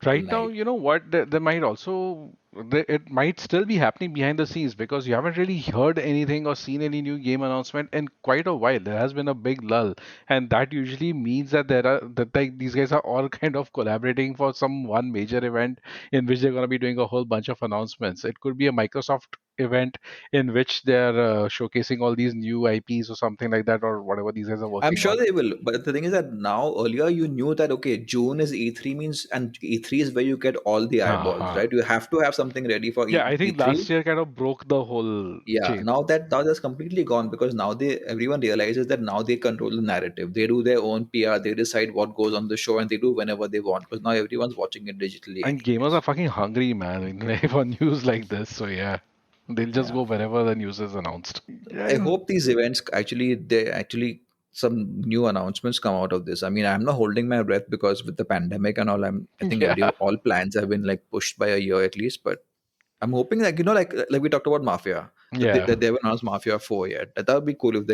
all Right now, night. you know what? There might also it might still be happening behind the scenes because you haven't really heard anything or seen any new game announcement in quite a while. There has been a big lull, and that usually means that there are that like these guys are all kind of collaborating for some one major event in which they're going to be doing a whole bunch of announcements. It could be a Microsoft event in which they're showcasing all these new IPs or something like that, or whatever these guys are I'm working sure on. they will, but the thing is that now earlier you knew that okay, June is E3 means, and E3 is where you get all the eyeballs, Uh-huh. right? You have to have something ready for Yeah, I think E3. last year kind of broke the whole Yeah, chain. now that's completely gone because now they everyone realizes that now they control the narrative. They do their own PR. They decide what goes on the show, and they do whenever they want because now everyone's watching it digitally, And gamers are anyways. fucking hungry, man, for news like this. So yeah, they'll just Yeah, go whenever the news is announced. Yeah, I hope these events actually they actually some new announcements come out of this. I mean, I'm not holding my breath because with the pandemic and all, I think Yeah, all plans have been like pushed by a year at least. But I'm hoping, like, like we talked about Mafia, yeah, that they haven't announced Mafia 4 yet. That would be cool if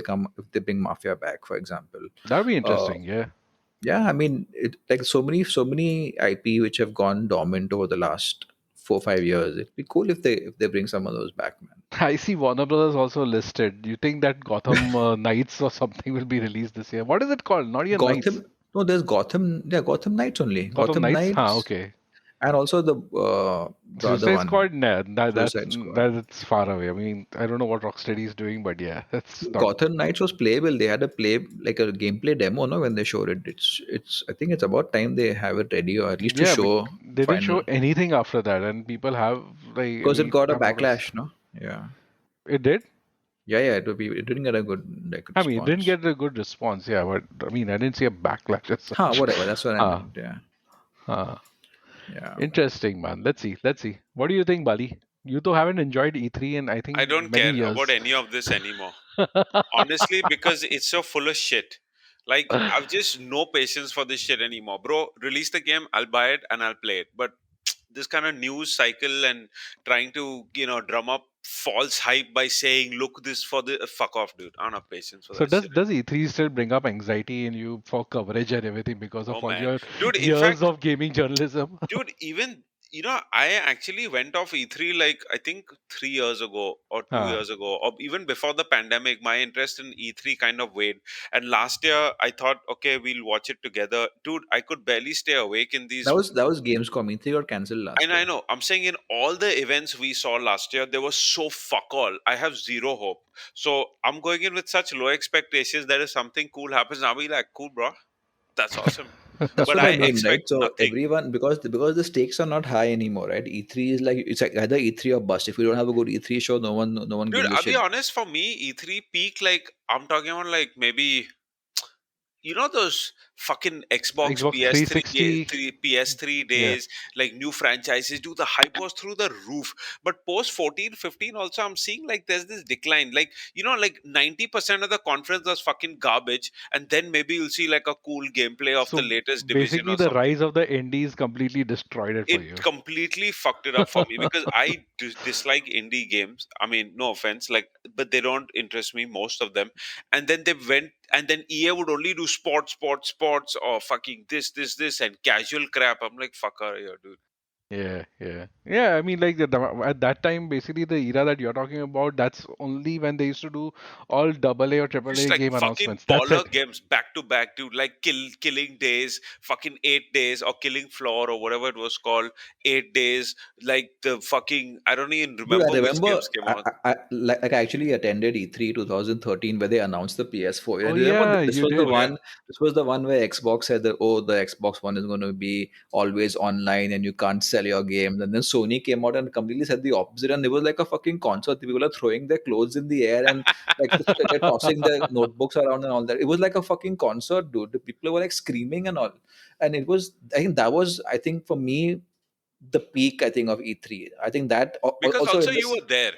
they bring Mafia back, for example. that'd be Uh, interesting. Yeah, yeah, I mean, like so many IP which have gone dormant over the last 4 5 years. It'd be cool if they bring some of those back, man. I see Warner Brothers also listed. You think that Gotham Knights or something will be released this year? What is it called? Not even Knights. Gotham, no, there's Gotham. Yeah, Gotham Knights only. Gotham Gotham Knights? Huh, Knights, okay. and also the other Suicide one, Squad? Nah, Suicide Squad. that's far away. I mean, I don't know what Rocksteady is doing, but yeah, that's not. Gotham Knights was playable. They had a play like a gameplay demo, no, when they showed it. It's. I think it's about time they have it ready, or at least to Yeah, but show they didn't show final, anything after that, and people have like, I because it mean, got a have noticed. backlash, no? Yeah, It did. yeah. It didn't get a good like I mean, it didn't response. get a good response. Yeah, but I mean, I didn't see a backlash as Huh, such. whatever. That's what I Huh. meant. Yeah, Huh. yeah. Interesting, man. Let's see. Let's see. What do you think, Bali? You two haven't enjoyed E3 in I I think don't many care about years. any of this anymore. Honestly, because it's so full of shit. Like, I've just no patience for this shit anymore. Bro, release the game, I'll buy it and I'll play it. But this kind of news cycle and trying to, drum up false hype by saying, look, this for the fuck off, dude. I don't have patience for So that does shit does anymore. E3 still bring up anxiety in you for coverage and everything because Oh of all man. your Dude, in years fact, of gaming journalism? even I actually went off E3 like I think 3 years ago or two Ah, years ago, or even before the pandemic. My interest in E3 kind of waned, and last year I thought, okay, we'll watch it together. Dude, I could barely stay awake in these. That was Gamescom. E3 got cancelled And last I year. know, I'm saying in all the events we saw last year, they were so fuck all. I have zero hope. So I'm going in with such low expectations that if something cool happens, I'll be like, cool, bro, that's awesome. That's But what I I mean, right? expect So nothing. everyone, because the stakes are not high anymore, right? E3 is like, it's like either E3 or bust. If we don't have a good E3 show, no one Dude, gives a I'll be shit. honest, for me, E3 peak, like, I'm talking about, like, maybe, those fucking Xbox Xbox PS3, 360. PS3 Yeah. days, like new franchises, dude, the hype was through the roof. But post 14, 15, also, I'm seeing like there's this decline. Like, like 90% of the conference was fucking garbage. And then maybe you'll see like a cool gameplay of the So latest division basically, or the something. rise of the indies completely destroyed it for It you. completely fucked it up for me because I dislike indie games. I mean, no offense, like, but they don't interest me, most of them. And then they went, and then EA would only do sports, or fucking this, and casual crap. I'm like, fuck her here, dude. Yeah, yeah, yeah. I mean, like at that time, basically the era that you're talking about, that's only when they used to do all double A or triple Just A like game fucking announcements. That's it. baller games back to back, dude. Like killing days, fucking 8 days, or killing floor, or whatever it was called, 8 days. Like the fucking, I don't even Dude, I remember which remember games came out. I actually attended E3 2013 where they announced the PS4. Oh And remember yeah, this you was the Oh did. yeah, one this was the one where Xbox said that, oh, the Xbox One is going to be always online and you can't sell your games. And then Sony came out and completely said the opposite, and it was like a fucking concert. People are throwing their clothes in the air and like they're tossing their notebooks around and all that. It was like a fucking concert, dude. The people were like screaming and all. And it was, I think for me, the peak, I think, of E3. I think that because also also in you this, were there.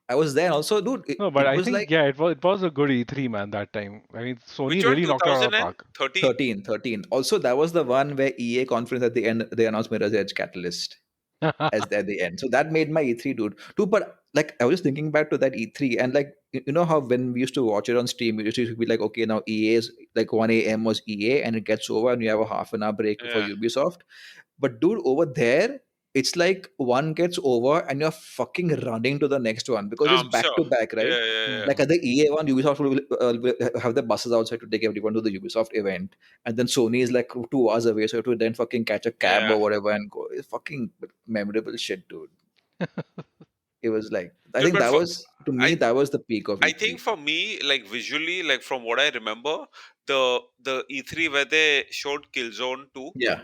I was there also, dude. It, No, but it I was think like yeah, it was a good E3 man that time. I mean, Sony Which one? really knocked it out of the park. 2013. 13. Also, that was the one where EA conference at the end, they announced Mirror's Edge Catalyst as at the end. So that made my E3, dude. But like, I was just thinking back to that E3, and like, you know how when we used to watch it on Steam, it used to be like, okay, now EA is like 1 a.m. was EA, and it gets over, and you have a half an hour break for Yeah, Ubisoft. But dude, over there, it's like one gets over and you're fucking running to the next one because it's I'm back sure. to back, Yeah, right? yeah, yeah. Like Hmm. at the EA one, Ubisoft will have the buses outside to take everyone to the Ubisoft event, and then Sony is like 2 hours away, so you have to then fucking catch a cab Yeah. or whatever and go. It's fucking memorable shit, dude. It was like, I Dude, think but that for was, to me, I that was the peak of I think E3. for me, like visually, like from what I remember, the E3 where they showed Killzone 2, Yeah,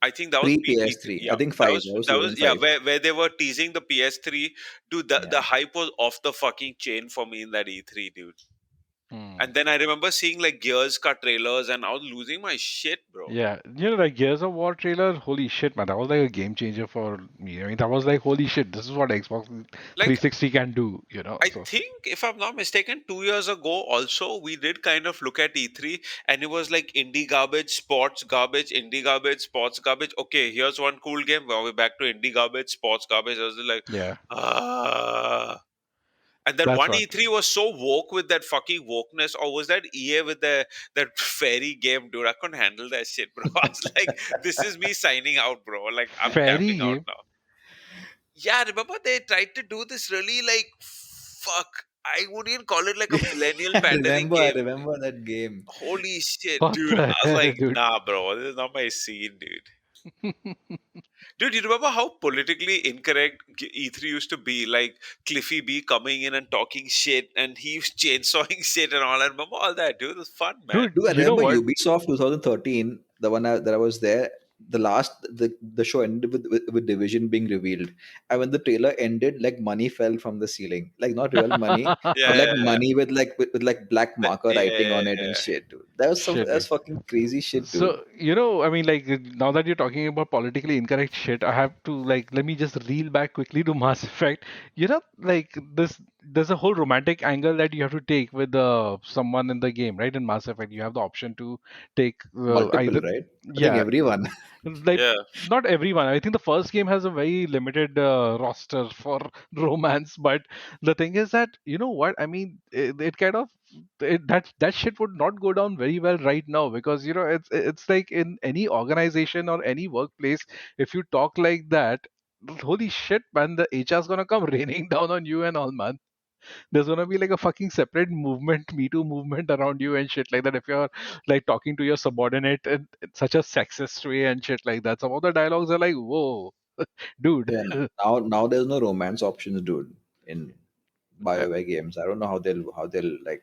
I think that was pre peak E3. PS3. I Yeah. think That five. was That was that was season yeah, five. where they were teasing the PS3. Dude, the Yeah. hype was off the fucking chain for me in that E3, dude. Hmm. And then I remember seeing like Gears car trailers, and I was losing my shit, bro. Yeah, like Gears of War trailer, holy shit, man, that was like a game changer for me. I mean, that was like, holy shit, this is what Xbox Like 360 can do. I So, think, if I'm not mistaken, 2 years ago also we did kind of look at E3, and it was like indie garbage, sports garbage, indie garbage, sports garbage. Okay, here's one cool game. Well, we're back to indie garbage, sports garbage. I was like, yeah, ah. And then that's one what. E3 was so woke with that fucking wokeness, or was that EA with the that fairy game, dude? I couldn't handle that shit, bro. I was like, this is me signing out, bro. Like, I'm Fairy tapping out game. now. Yeah, remember they tried to do this really like, fuck. I wouldn't even call it like a millennial pandering I game. remember that game. Holy shit, What dude. the I was hell, like, dude? nah, bro, this is not my scene, dude. Dude, you remember how politically incorrect E3 used to be? Like Cliffy B coming in and talking shit, and he was chainsawing shit and all. I remember all that, dude. It was fun, man. Dude, Dude, I you know remember what? Ubisoft 2013, the one that I was there. The show ended with Division being revealed, and when the trailer ended, like money fell from the ceiling, like not real money, Yeah, but yeah, like yeah. money with like black marker Yeah, writing yeah, on it and yeah. shit, dude. That was Shit, dude. fucking crazy shit, dude. So, I mean, like, now that you're talking about politically incorrect shit, I have to, like, let me just reel back quickly to Mass Effect. Like, there's a whole romantic angle that you have to take with someone in the game, right? In Mass Effect, you have the option to take Multiple, either, right? I think yeah, everyone. like, Yeah. not everyone. I think the first game has a very limited roster for romance, but the thing is that, you know what? I mean, it kind of that shit would not go down very well right now, because it's like in any organization or any workplace, if you talk like that, holy shit, man, the HR's gonna come raining down on you and all, man. There's gonna be like a fucking separate movement, Me Too movement around you and shit like that, if you're like talking to your subordinate in such a sexist way and shit like that. Some of the dialogues are like, whoa, dude. Yeah, now there's no romance options, dude. In Uh, BioWare games, I don't know how they'll like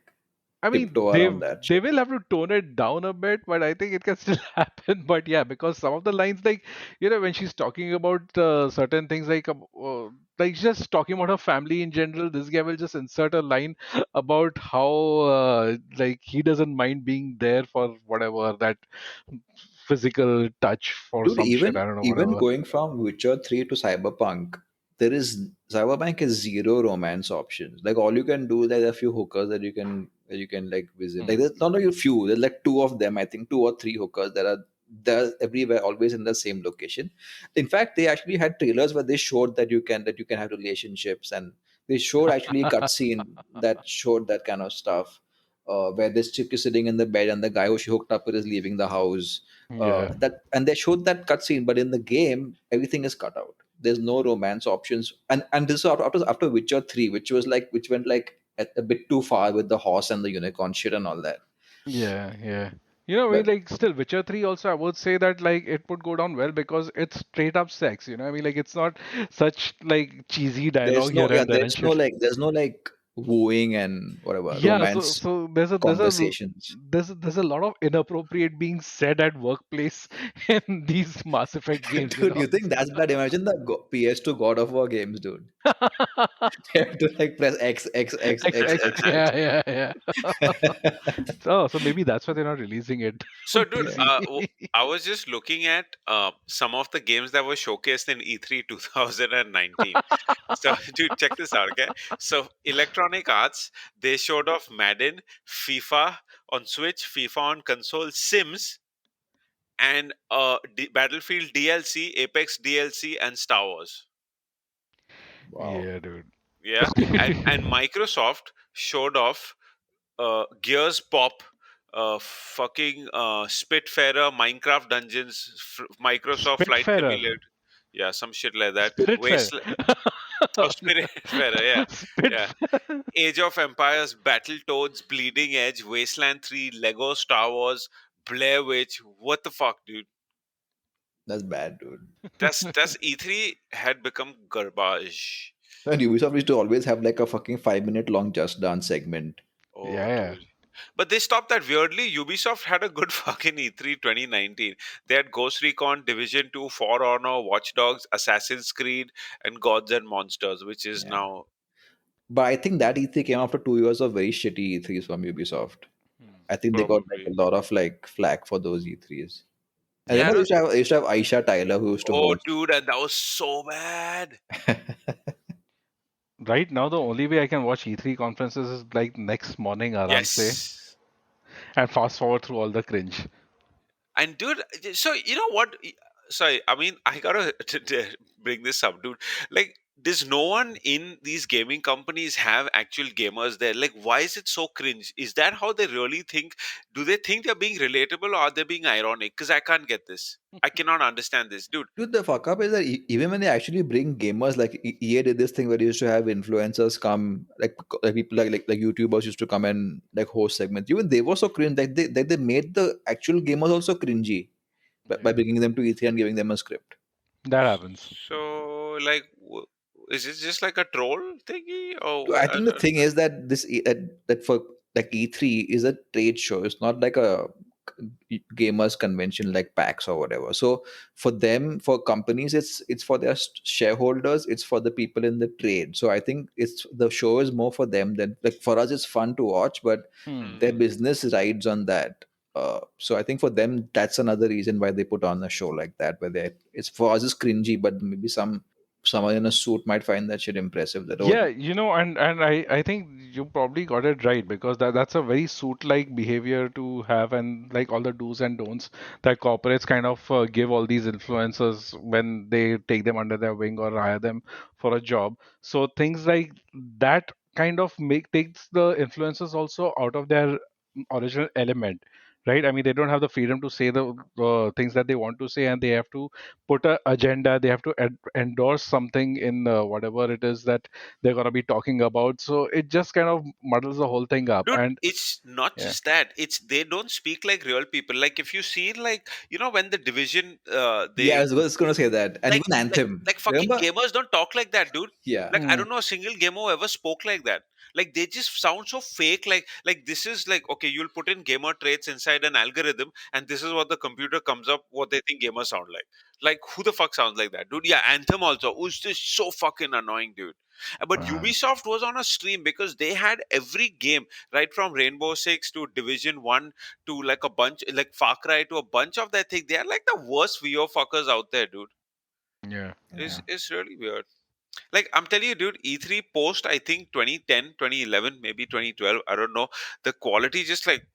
I mean, tiptoe they around that they shit. will have to tone it down a bit, but I think it can still happen. But yeah, because some of the lines, like when she's talking about certain things, like just talking about her family in general, this guy will just insert a line about how like he doesn't mind being there for whatever that physical touch for Dude, some shit. I don't know, even whatever. going from Witcher 3 to Cyberpunk, Cyberpunk is zero romance options. Like all you can do, there are a few hookers that you can like visit. Like Hmm. there's not like a few, there's like two of them, I think two or three hookers that are there everywhere, always in the same location. In fact, they actually had trailers where they showed that you can have relationships, and they showed actually a cutscene that showed that kind of stuff. Where this chick is sitting in the bed and the guy who she hooked up with is leaving the house, Yeah. that and they showed that cutscene, but in the game everything is cut out. There's no romance options, and this is after Witcher 3, which went like a bit too far with the horse and the unicorn shit and all that. Yeah, yeah. I mean, But like, still, Witcher 3 also, I would say that, like, it would go down well because it's straight up sex, I mean, like, it's not such, like, cheesy there's dialogue no here yeah and there and there's no shit. like there's no like wooing and whatever Yeah, so romance so conversations. there's a lot of inappropriate being said at workplace in these Mass Effect games, Dude, you think that's bad? Imagine the PS2 God of War games, dude. You have to like press X X X X XX, X X. yeah, yeah, yeah. So maybe that's why they're not releasing it So, on dude, Yeah. PC. I was just looking at some of the games that were showcased in E3 2019. So, dude, check this out, okay? So, Electronic Arts, they showed off Madden, FIFA on Switch, FIFA on console, Sims, and Battlefield DLC, Apex DLC, and Star Wars. Wow. Yeah, dude. Yeah, and Microsoft showed off Gears Pop, fucking Spitfire, Minecraft Dungeons, Microsoft Flight Spitfire. Simulator. Yeah, some shit like that. Spiritfarer. Oh, Spitfire, yeah, yeah. Spitfire. Age of Empires, Battletoads, Bleeding Edge, Wasteland 3, Lego Star Wars, Blair Witch. What the fuck, dude? That's bad, dude. That's E3 had become garbage. And Ubisoft used to always have like a fucking 5 minute long Just Dance segment. Oh, Yeah, dude. But they stopped that weirdly. Ubisoft had a good fucking E3 2019. They had Ghost Recon, Division 2, For Honor, Watch Dogs, Assassin's Creed, and Gods and Monsters, which is Yeah. now. But I think that E3 came after 2 years of very shitty E3s from Ubisoft. Hmm. I think they got like Probably. a lot of like flack for those E3s. I Yeah. remember they used to have Aisha Tyler who used to Oh, host. dude, and that was so bad. Right now, the only way I can watch E3 conferences is like next morning, aram se, Yes. and fast forward through all the cringe. And dude, so you know what? Sorry, I mean, I gotta bring this up, dude. Like, does no one in these gaming companies have actual gamers there? Like, why is it so cringe? Is that how they really think? Do they think they're being relatable, or are they being ironic? Because I can't get this. I cannot understand this, dude. Dude, the fuck up is that even when they actually bring gamers, like EA did this thing where they used to have influencers come, like people like YouTubers used to come and like host segments. Even they were so cringe that they made the actual gamers also cringy by Yeah, bringing them to E3 and giving them a script. that happens. So, like, is it just like a troll thingy, or So what? I think the thing is that that for like E3 is a trade show. It's not like a gamers convention like PAX or whatever. So for them, for companies, it's for their shareholders. It's for the people in the trade. So I think it's the show is more for them than like for us. It's fun to watch, but Hmm. their Hmm. business rides on that. So I think for them, that's another reason why they put on a show like that, where they it's for us it's cringy, but maybe someone in a suit might find that shit impressive. That oh, Yeah, and I think you probably got it right because that's a very suit-like behavior to have, and like all the do's and don'ts that corporates kind of give all these influencers when they take them under their wing or hire them for a job. So things like that kind of make takes the influencers also out of their original element, right? I mean, they don't have the freedom to say the things that they want to say, and they have to put a agenda. They have to endorse something in whatever it is that they're going to be talking about. So it just kind of muddles the whole thing up. Dude, And it's not yeah, just that. It's they don't speak like real people. Like if you see, like when the division, yeah, I they was going to say that, and like even like Anthem. like fucking Remember? gamers don't talk like that, dude. Yeah, Like I hmm, don't know a single gamer who ever spoke like that. Like they just sound so fake. Like this is like, okay, you'll put in gamer traits inside an algorithm, and this is what the computer comes up what they think gamers sound like. Like who the fuck sounds like that, dude? Yeah, Anthem also was just so fucking annoying, dude. But man. Ubisoft was on a stream because they had every game, right from Rainbow Six to Division One to like a bunch, like Far Cry to a bunch of that thing. They are like the worst VO fuckers out there, dude. Yeah. It's, yeah. it's really weird. Like I'm telling you, dude, E3 post I think 2010, 2011, maybe 2012, I don't know. The quality just like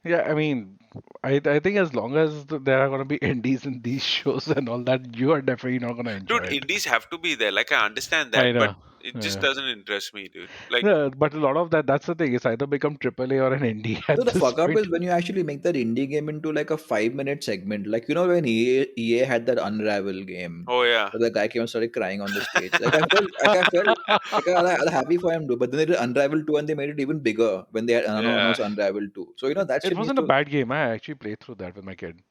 Yeah, I mean, I think as long as there are going to be indies in these shows and all that, you are definitely not going to enjoy dude, it. indies have to be there. Like I understand that, I but know. it just Yeah. doesn't interest me, dude. Like Yeah, but a lot of that's the thing. It's either become AAA or an indie So at the this fuck up point. is when you actually make that indie game into like a 5 minute segment. Like when EA had that Unravel game, oh yeah. where the guy came and started crying on the stage. Like I was happy for him too. But then they did Unravel 2 and they made it even bigger when they had Yeah. announced Unravel 2. So that It shit needs wasn't a to. bad game. I actually played through that with my kid.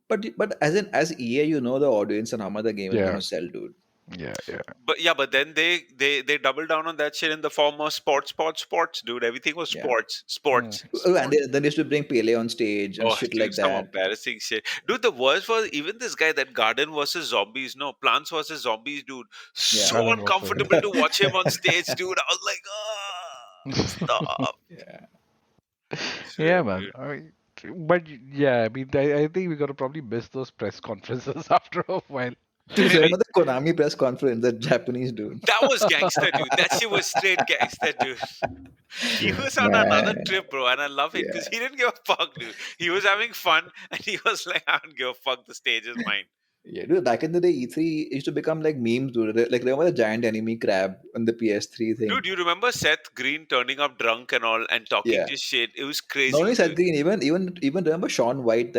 But as EA, you know the audience and how much the game is Yeah, gonna sell, dude. yeah, yeah. But yeah, but then they double down on that shit in the form of sports, dude. Everything was Yeah. sports, Hmm. sports, Oh, and sports. then they used to bring Pele on stage and Oh, shit dude, like some that. embarrassing shit. Dude, the worst was even this guy, that Garden versus Zombies, no, Plants versus Zombies, dude. Yeah. So Garden Warfare. uncomfortable to watch him on stage, dude. I was like, stop. Yeah. It's Yeah, really man. weird. But yeah, I mean, I think we gotta probably miss those press conferences after a while. Dude, remember the Konami press conference, the Japanese dude? That was gangster, dude. That shit was straight gangster, dude. He was on another Man. trip, bro, and I love it because Yeah. he didn't give a fuck, dude. He was having fun, and he was like, "I don't give a fuck. The stage is mine." Yeah, dude, back in the day, E3 used to become like memes, dude. Like, remember the giant enemy crab on the PS3 thing? Dude, you remember Seth Green turning up drunk and all and talking Yeah. just shit? It was Not crazy, only Seth dude. Green, even remember Sean White,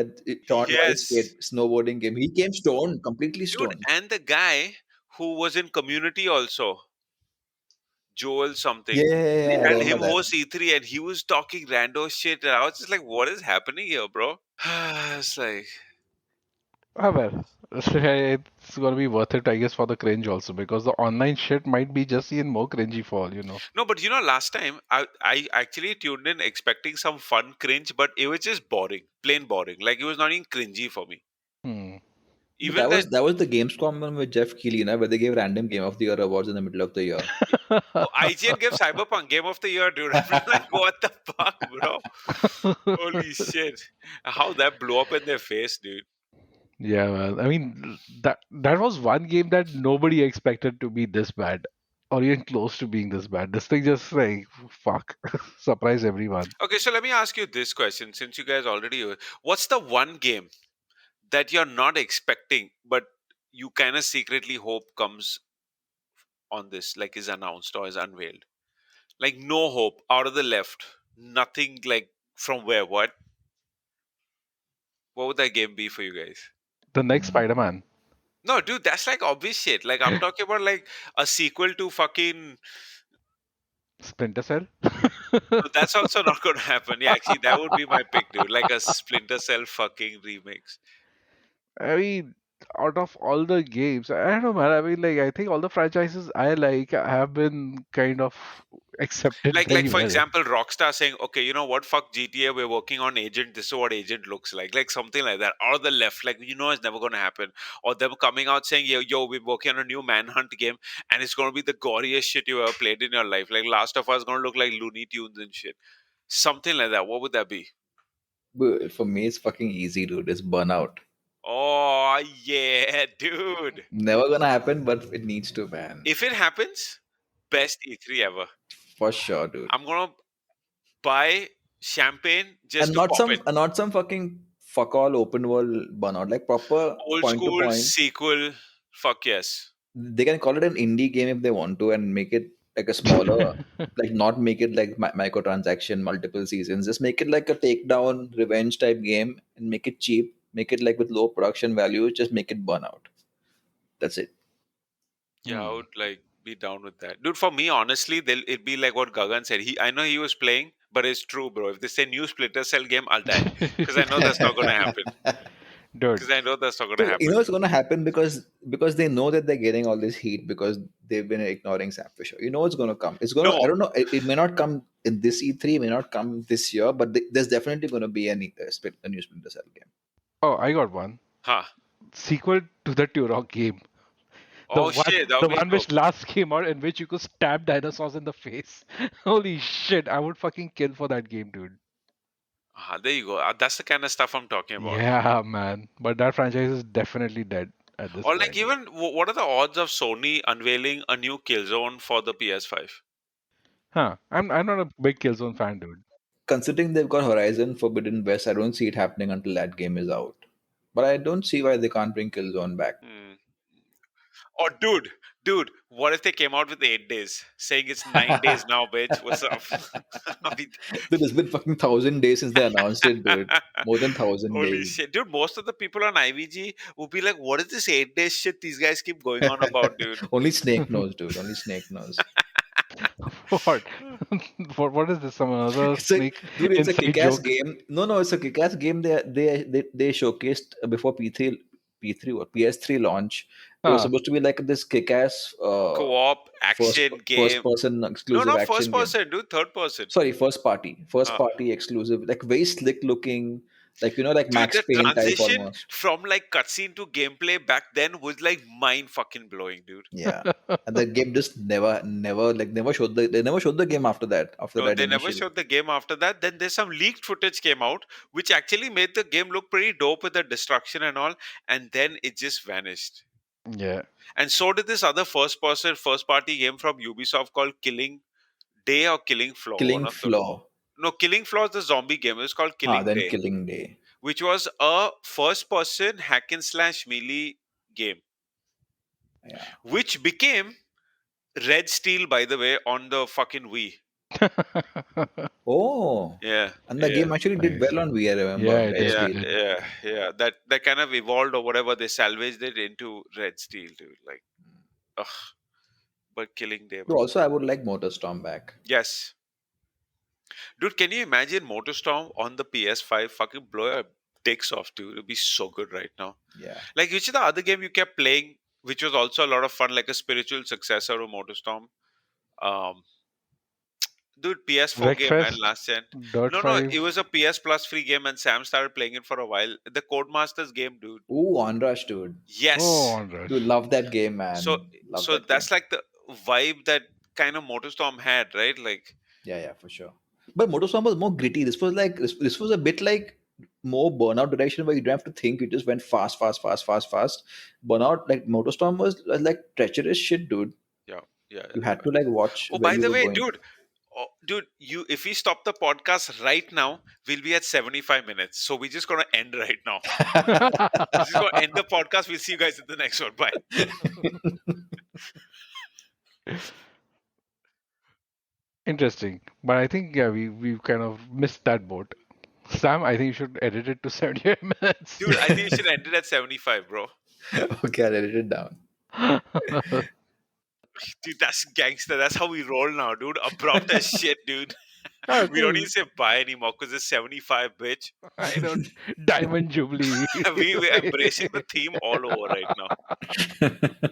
Sean White Yes, snowboarding game. He came stoned, completely dude, stoned. and the guy who was in Community also, Joel Yeah, something. yeah, yeah, They yeah, I had remember him that. host E3 and he was talking rando shit. And I was just like, what is happening here, bro? It's like, Ah, well, it's gonna be worth it, I guess, for the cringe also because the online shit might be just even more cringy for all. no, but last time I actually tuned in expecting some fun cringe, but it was just boring, plain boring. Like it was not even cringy for me. Hmm. But Even that, that was the Gamescom one with Jeff Keighley, na, where they gave random Game of the Year awards in the middle of the year. oh, IGN gave Cyberpunk Game of the Year, dude. I'm like, what the fuck, bro? Holy shit! How that blew up in their face, dude. Yeah, man. I mean, that was one game that nobody expected to be this bad, or even close to being this bad. This thing just like fuck, surprised everyone. Okay, so let me ask you this question: since you guys already, what's the one game that you're not expecting, but you kind of secretly hope comes on this, like is announced or is unveiled? Like no hope, out of the left, nothing. Like from where? What would that game be for you guys? The next Mm. Spider-Man, No, dude, that's like obvious shit. Like I'm talking about like a sequel to fucking. Splinter Cell. No, that's also not going to happen. Yeah, actually, that would be my pick, dude. Like a Splinter Cell fucking remix. I mean, out of all the games, I don't know, man. I mean, like, I think all the franchises I like have been kind of accepted Like very for well. example, Rockstar saying, "Okay, you know what? Fuck GTA. We're working on Agent. This is what Agent looks like something like that." Or the left, like it's never going to happen. Or them coming out saying, "Yo, we're working on a new Manhunt game, and it's going to be the goriest shit you ever played in your life. Like Last of Us going to look like Looney Tunes and shit." Something like that. What would that be? But for me, it's fucking easy, dude. It's Burnout. Oh yeah, dude. Never gonna happen, but it needs to, man. If it happens, best E3 ever. For sure, dude. I'm gonna buy champagne just And to pop it. not some fucking fuck all open world Burnout. Like proper Old point to school point. sequel. Fuck yes. They can call it an indie game if they want to, and make it like a smaller, like not make it like microtransaction, multiple seasons. Just make it like a takedown revenge type game, and make it cheap. Make it like with low production value. Just make it Burnout. That's it. Yeah, I Hmm. would like be down with that, dude. For me, honestly, it'd be like what Gagan said. I know he was playing, but it's true, bro. If they say new Splinter Cell game, I'll die because I know that's not gonna happen. Dude, Because I know that's not gonna Dude, you happen. know it's gonna happen because they know that they're getting all this heat because they've been ignoring Sam Fisher. You know it's gonna come. It's gonna. I No, don't know. It may not come in this E3. It may not come this year, but there's definitely gonna be a new Splinter Cell game. oh, I got one huh? sequel to the Turok game. The Oh one, shit, that would the be one dope. which last came out in which you could stab dinosaurs in the face. Holy shit! I would fucking kill for that game, dude. Ah, there you go. That's the kind of stuff I'm talking about. Yeah, man. But that franchise is definitely dead at this Or like point. even what are the odds of Sony unveiling a new Killzone for the PS5? Huh? I'm not a big Killzone fan, dude. Considering they've got Horizon Forbidden West, I don't see it happening until that game is out. But I don't see why they can't bring Killzone back. Hmm. Or dude, what if they came out with 8 days, saying it's 9 days now, bitch? What's up? I mean, Dude, it's been fucking 1,000 days since they announced it, dude. More than 1,000 days. holy shit, dude! Most of the people on IVG will be like, "What is this 8 days shit these guys keep going on about, dude?" Only Snake knows, dude. Only Snake knows. What? What is this? Some other It's a snake dude. It's a inside kick-ass joke? game. No, no, it's a kick-ass game. They showcased before P3 or PS3 launch. It was Huh. supposed to be like this kick-ass Co-op action first game. person No, exclusive not first action game. person, dude. Third person. Sorry, first Uh, party exclusive, like very slick looking, like like dude, Max the Payne type transition almost. from like cutscene to gameplay back then was like mind fucking blowing, dude. Yeah, and the game just never showed they never showed the game after that. After No, that they never initial. showed the game after that. Then there's some leaked footage came out, which actually made the game look pretty dope with the destruction and all. And then it just vanished. Yeah. And so did this other first party game from Ubisoft called Killing Day or Killing Floor. One Killing of them. Floor. No, Killing Floor is the zombie game. It was called Killing Then Day, Killing Day. which was a first person hack and slash melee game, Yeah. which became Red Steel, by the way, on the fucking Wii. Oh, Yeah, and the yeah. game actually did Nice. well on Wii. I Yeah, remember it Red did. Yeah, It Steel. did. yeah. That kind of evolved or whatever. They salvaged it into Red Steel, dude. Like, ugh. But Killing Day, But bro. also, I would like MotorStorm back. Yes, dude. Can you imagine MotorStorm on the PS5? Fucking blow your dicks off, dude. It'd be so good right now. Yeah. Like, which is the other game you kept playing, which was also a lot of fun, like a spiritual successor to MotorStorm? Um, Dude, PS4 game, man, Wreckfest, last gen. Dirt No, it 5. was a PS Plus free game, and Sam started playing it for a while. The Codemasters game, dude. Ooh, Onrush, dude. Oh, Yes. Dude, Onrush. love that game, So, man. Love so that game. that's like the vibe that kind of MotorStorm had, right? Like, Yeah, yeah, for sure. But Motorstorm was more gritty. This was like this was a bit like more burnout direction where you don't have to think. You just went fast, fast, fast, fast, fast. Burnout, like Motorstorm was like treacherous shit, dude. yeah, yeah, You yeah. had to like watch Oh, where by you the were way, going. dude, you if we stop the podcast right now, we'll be at 75 minutes. So we're just gonna end right now. We're just gonna end the podcast. We'll see you guys in the next one. Bye. Interesting. But I think, yeah, we've kind of missed that boat. Sam, I think you should edit it to 70 minutes. Dude, I think you should end it at 75, bro. Okay, I'll edit it down. Dude, that's gangster. That's how we roll now, dude. Abrupt as shit, dude. Ah, We don't cool. even say bye anymore because it's 75, bitch. I know. Diamond Jubilee. We're embracing the theme all over right now.